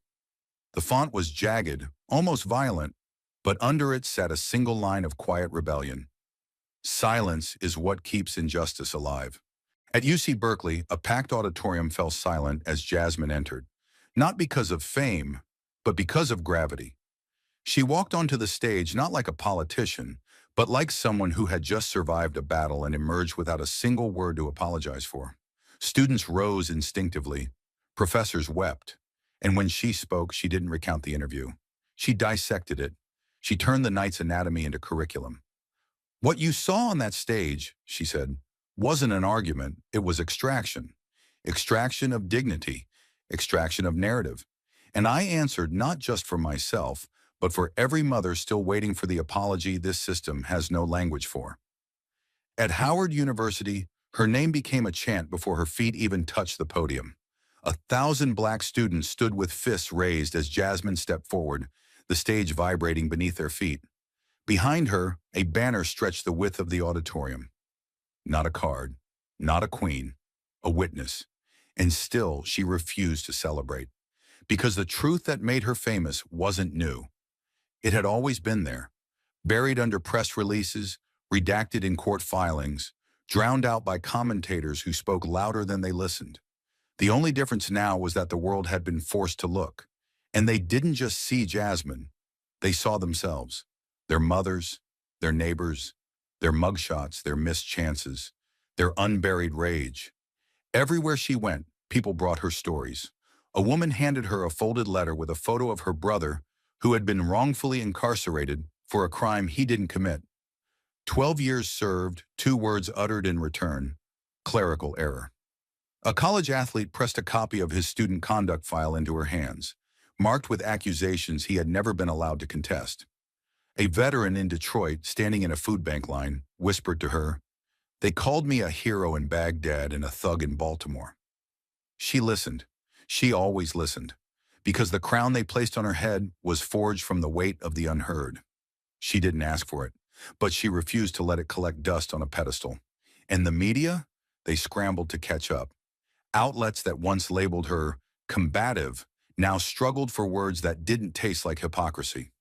The font was jagged, almost violent, but under it sat a single line of quiet rebellion. Silence is what keeps injustice alive. At UC Berkeley, a packed auditorium fell silent as Jasmine entered, not because of fame, but because of gravity. She walked onto the stage not like a politician, but like someone who had just survived a battle and emerged without a single word to apologize for. Students rose instinctively. Professors wept. And when she spoke, she didn't recount the interview. She dissected it. She turned the night's anatomy into curriculum. "What you saw on that stage," she said, "wasn't an argument, it was extraction. Extraction of dignity, extraction of narrative. And I answered not just for myself, but for every mother still waiting for the apology this system has no language for." At Howard University, her name became a chant before her feet even touched the podium. 1,000 black students stood with fists raised as Jasmine stepped forward, the stage vibrating beneath their feet. Behind her, a banner stretched the width of the auditorium. Not a card, not a queen, a witness. And still, she refused to celebrate. Because the truth that made her famous wasn't new. It had always been there, buried under press releases, redacted in court filings, drowned out by commentators who spoke louder than they listened. The only difference now was that the world had been forced to look. And they didn't just see Jasmine. They saw themselves, their mothers, their neighbors, their mugshots, their missed chances, their unburied rage. Everywhere she went, people brought her stories. A woman handed her a folded letter with a photo of her brother who had been wrongfully incarcerated for a crime he didn't commit. 12 years served, 2 words uttered in return: clerical error. A college athlete pressed a copy of his student conduct file into her hands, marked with accusations he had never been allowed to contest. A veteran in Detroit, standing in a food bank line, whispered to her, "They called me a hero in Baghdad and a thug in Baltimore." She listened. She always listened, because the crown they placed on her head was forged from the weight of the unheard. She didn't ask for it, but she refused to let it collect dust on a pedestal. And the media? They scrambled to catch up. Outlets that once labeled her combative now struggled for words that didn't taste like hypocrisy.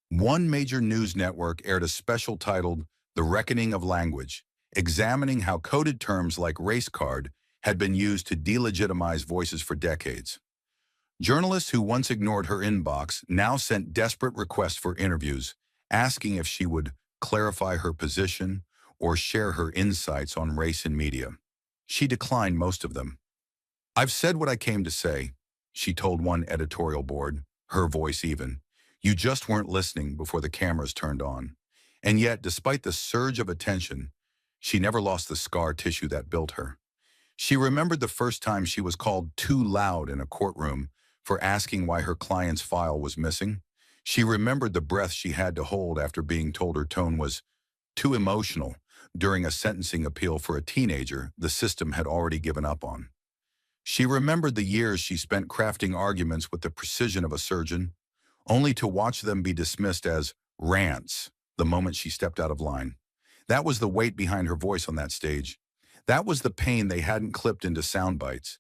One major news network aired a special titled "The Reckoning of Language," examining how coded terms like race card had been used to delegitimize voices for decades. Journalists who once ignored her inbox now sent desperate requests for interviews, asking if she would clarify her position or share her insights on race in media. She declined most of them. "I've said what I came to say," she told one editorial board, her voice even. "You just weren't listening before the cameras turned on." And yet, despite the surge of attention, she never lost the scar tissue that built her. She remembered the first time she was called too loud in a courtroom for asking why her client's file was missing. She remembered the breath she had to hold after being told her tone was too emotional during a sentencing appeal for a teenager the system had already given up on. She remembered the years she spent crafting arguments with the precision of a surgeon, only to watch them be dismissed as rants the moment she stepped out of line. That was the weight behind her voice on that stage. That was the pain they hadn't clipped into sound bites.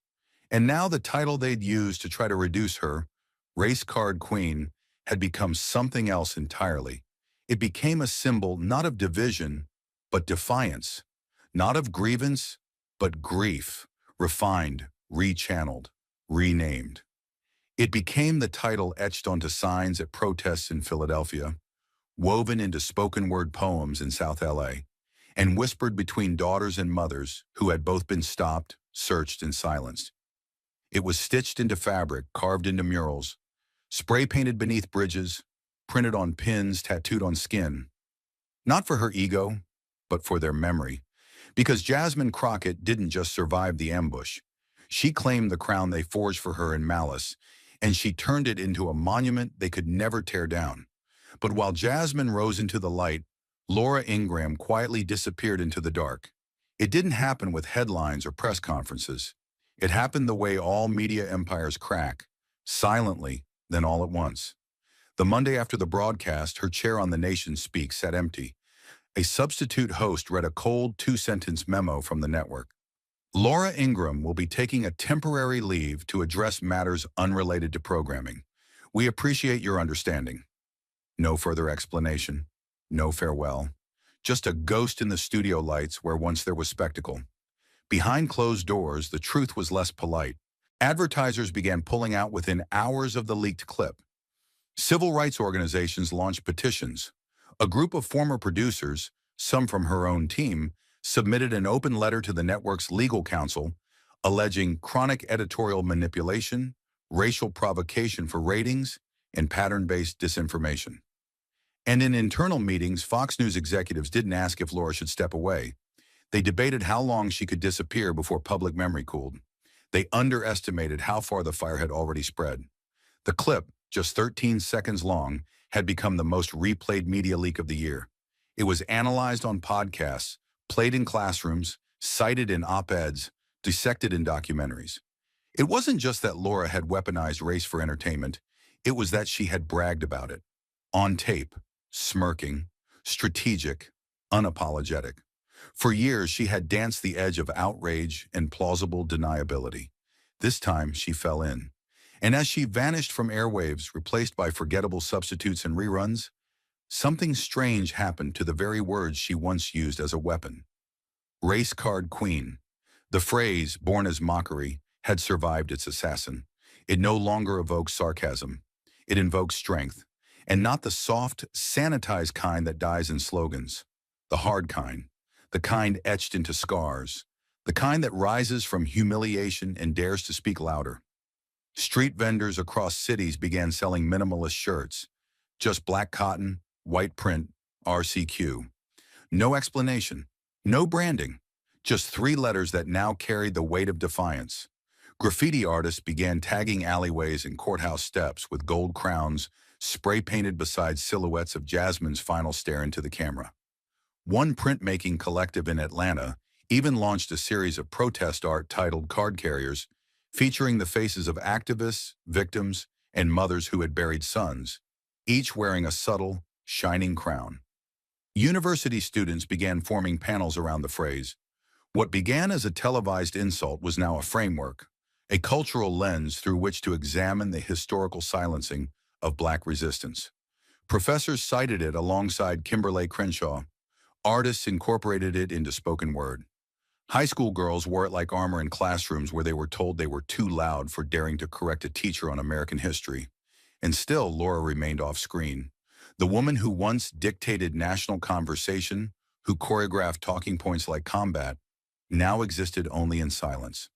And now the title they'd used to try to reduce her, Race Card Queen, had become something else entirely. It became a symbol not of division, but defiance. Not of grievance, but grief, refined, rechanneled, renamed. It became the title etched onto signs at protests in Philadelphia, woven into spoken word poems in South LA, and whispered between daughters and mothers who had both been stopped, searched, and silenced. It was stitched into fabric, carved into murals, spray painted beneath bridges, printed on pins, tattooed on skin. Not for her ego, but for their memory. Because Jasmine Crockett didn't just survive the ambush. She claimed the crown they forged for her in malice, and she turned it into a monument they could never tear down. But while Jasmine rose into the light, Laura Ingraham quietly disappeared into the dark. It didn't happen with headlines or press conferences. It happened the way all media empires crack, silently, then all at once. The Monday after the broadcast, her chair on The Nation Speaks sat empty. A substitute host read a cold two-sentence memo from the network. "Laura Ingraham will be taking a temporary leave to address matters unrelated to programming. We appreciate your understanding." No further explanation. No farewell. Just a ghost in the studio lights where once there was spectacle. Behind closed doors, the truth was less polite. Advertisers began pulling out within hours of the leaked clip. Civil rights organizations launched petitions. A group of former producers, some from her own team, submitted an open letter to the network's legal counsel alleging chronic editorial manipulation, racial provocation for ratings, and pattern-based disinformation. And in internal meetings, Fox News executives didn't ask if Laura should step away. They debated how long she could disappear before public memory cooled. They underestimated how far the fire had already spread. The clip, just 13 seconds long, had become the most replayed media leak of the year. It was analyzed on podcasts, played in classrooms, cited in op-eds, dissected in documentaries. It wasn't just that Laura had weaponized race for entertainment, it was that she had bragged about it. On tape, smirking, strategic, unapologetic. For years, she had danced the edge of outrage and plausible deniability. This time, she fell in. And as she vanished from airwaves, replaced by forgettable substitutes and reruns, something strange happened to the very words she once used as a weapon. Race Card Queen. The phrase, born as mockery, had survived its assassin. It no longer evokes sarcasm. It invokes strength. And not the soft, sanitized kind that dies in slogans. The hard kind. The kind etched into scars. The kind that rises from humiliation and dares to speak louder. Street vendors across cities began selling minimalist shirts. Just black cotton, white print, RCQ. No explanation. No branding. Just 3 letters that now carried the weight of defiance. Graffiti artists began tagging alleyways and courthouse steps with gold crowns spray-painted beside silhouettes of Jasmine's final stare into the camera. One printmaking collective in Atlanta even launched a series of protest art titled Card Carriers, featuring the faces of activists, victims, and mothers who had buried sons, each wearing a subtle, shining crown. University students began forming panels around the phrase. What began as a televised insult was now a framework, a cultural lens through which to examine the historical silencing of Black resistance. Professors cited it alongside Kimberly Crenshaw. Artists incorporated it into spoken word. High school girls wore it like armor in classrooms where they were told they were too loud for daring to correct a teacher on American history. And still, Laura remained off screen. The woman who once dictated national conversation, who choreographed talking points like combat, now existed only in silence.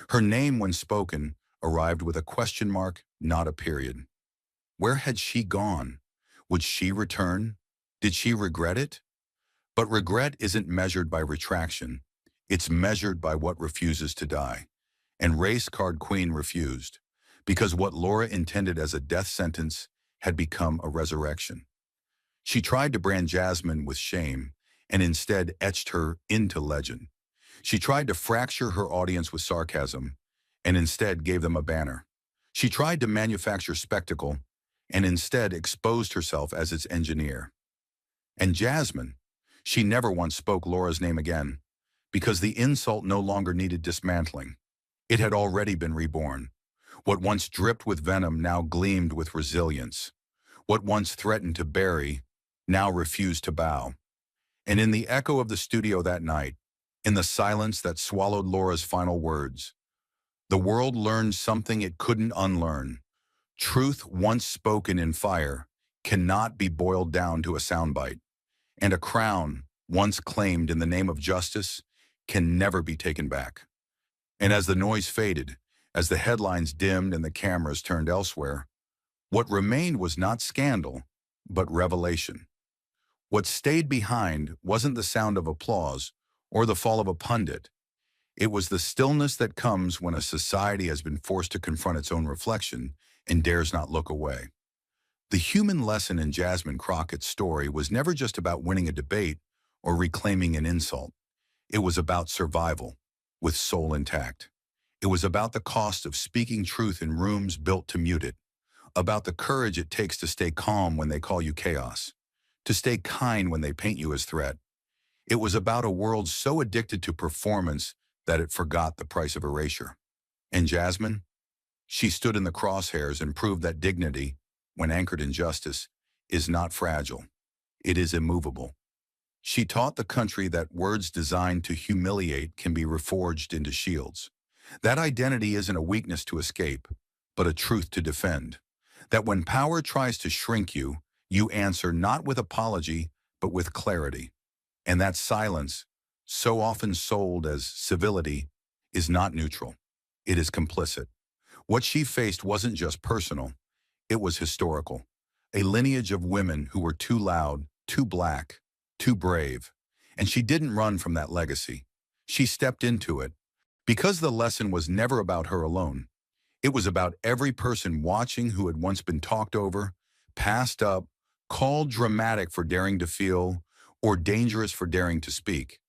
Her name, when spoken, arrived with a question mark, not a period. Where had she gone? Would she return? Did she regret it? But regret isn't measured by retraction. It's measured by what refuses to die. And Race Card Queen refused, because what Laura intended as a death sentence had become a resurrection. She tried to brand Jasmine with shame, and instead etched her into legend. She tried to fracture her audience with sarcasm, and instead gave them a banner. She tried to manufacture spectacle, and instead exposed herself as its engineer. And Jasmine, she never once spoke Laura's name again, because the insult no longer needed dismantling. It had already been reborn. What once dripped with venom now gleamed with resilience. What once threatened to bury now refused to bow. And in the echo of the studio that night, in the silence that swallowed Laura's final words, the world learned something it couldn't unlearn. Truth once spoken in fire cannot be boiled down to a soundbite, and a crown once claimed in the name of justice can never be taken back. And as the noise faded, as the headlines dimmed and the cameras turned elsewhere, what remained was not scandal, but revelation. What stayed behind wasn't the sound of applause or the fall of a pundit. It was the stillness that comes when a society has been forced to confront its own reflection and dares not look away. The human lesson in Jasmine Crockett's story was never just about winning a debate or reclaiming an insult. It was about survival, with soul intact. It was about the cost of speaking truth in rooms built to mute it, about the courage it takes to stay calm when they call you chaos, to stay kind when they paint you as threat. It was about a world so addicted to performance that it forgot the price of erasure. And Jasmine? She stood in the crosshairs and proved that dignity, when anchored in justice, is not fragile. It is immovable. She taught the country that words designed to humiliate can be reforged into shields. That identity isn't a weakness to escape, but a truth to defend. That when power tries to shrink you, you answer not with apology, but with clarity. And that silence, so often sold as civility, is not neutral. It is complicit. What she faced wasn't just personal, it was historical. A lineage of women who were too loud, too black, too brave. And she didn't run from that legacy. She stepped into it. Because the lesson was never about her alone. It was about every person watching who had once been talked over, passed up, called dramatic for daring to feel, or dangerous for daring to speak.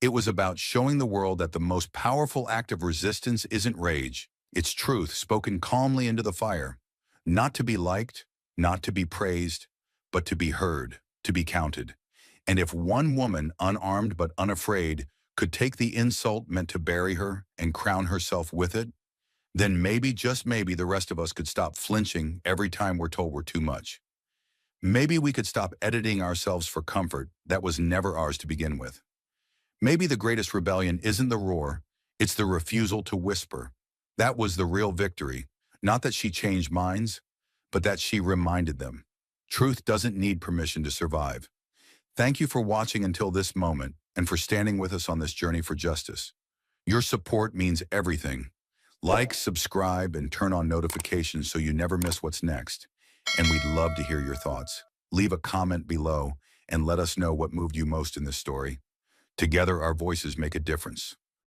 It was about showing the world that the most powerful act of resistance isn't rage, it's truth spoken calmly into the fire. Not to be liked, not to be praised, but to be heard, to be counted. And if one woman, unarmed but unafraid, could take the insult meant to bury her and crown herself with it, then maybe, just maybe, the rest of us could stop flinching every time we're told we're too much. Maybe we could stop editing ourselves for comfort that was never ours to begin with. Maybe the greatest rebellion isn't the roar, it's the refusal to whisper. That was the real victory, not that she changed minds, but that she reminded them. Truth doesn't need permission to survive. Thank you for watching until this moment and for standing with us on this journey for justice. Your support means everything. Like, subscribe, and turn on notifications so you never miss what's next. And we'd love to hear your thoughts. Leave a comment below and let us know what moved you most in this story. Together, our voices make a difference.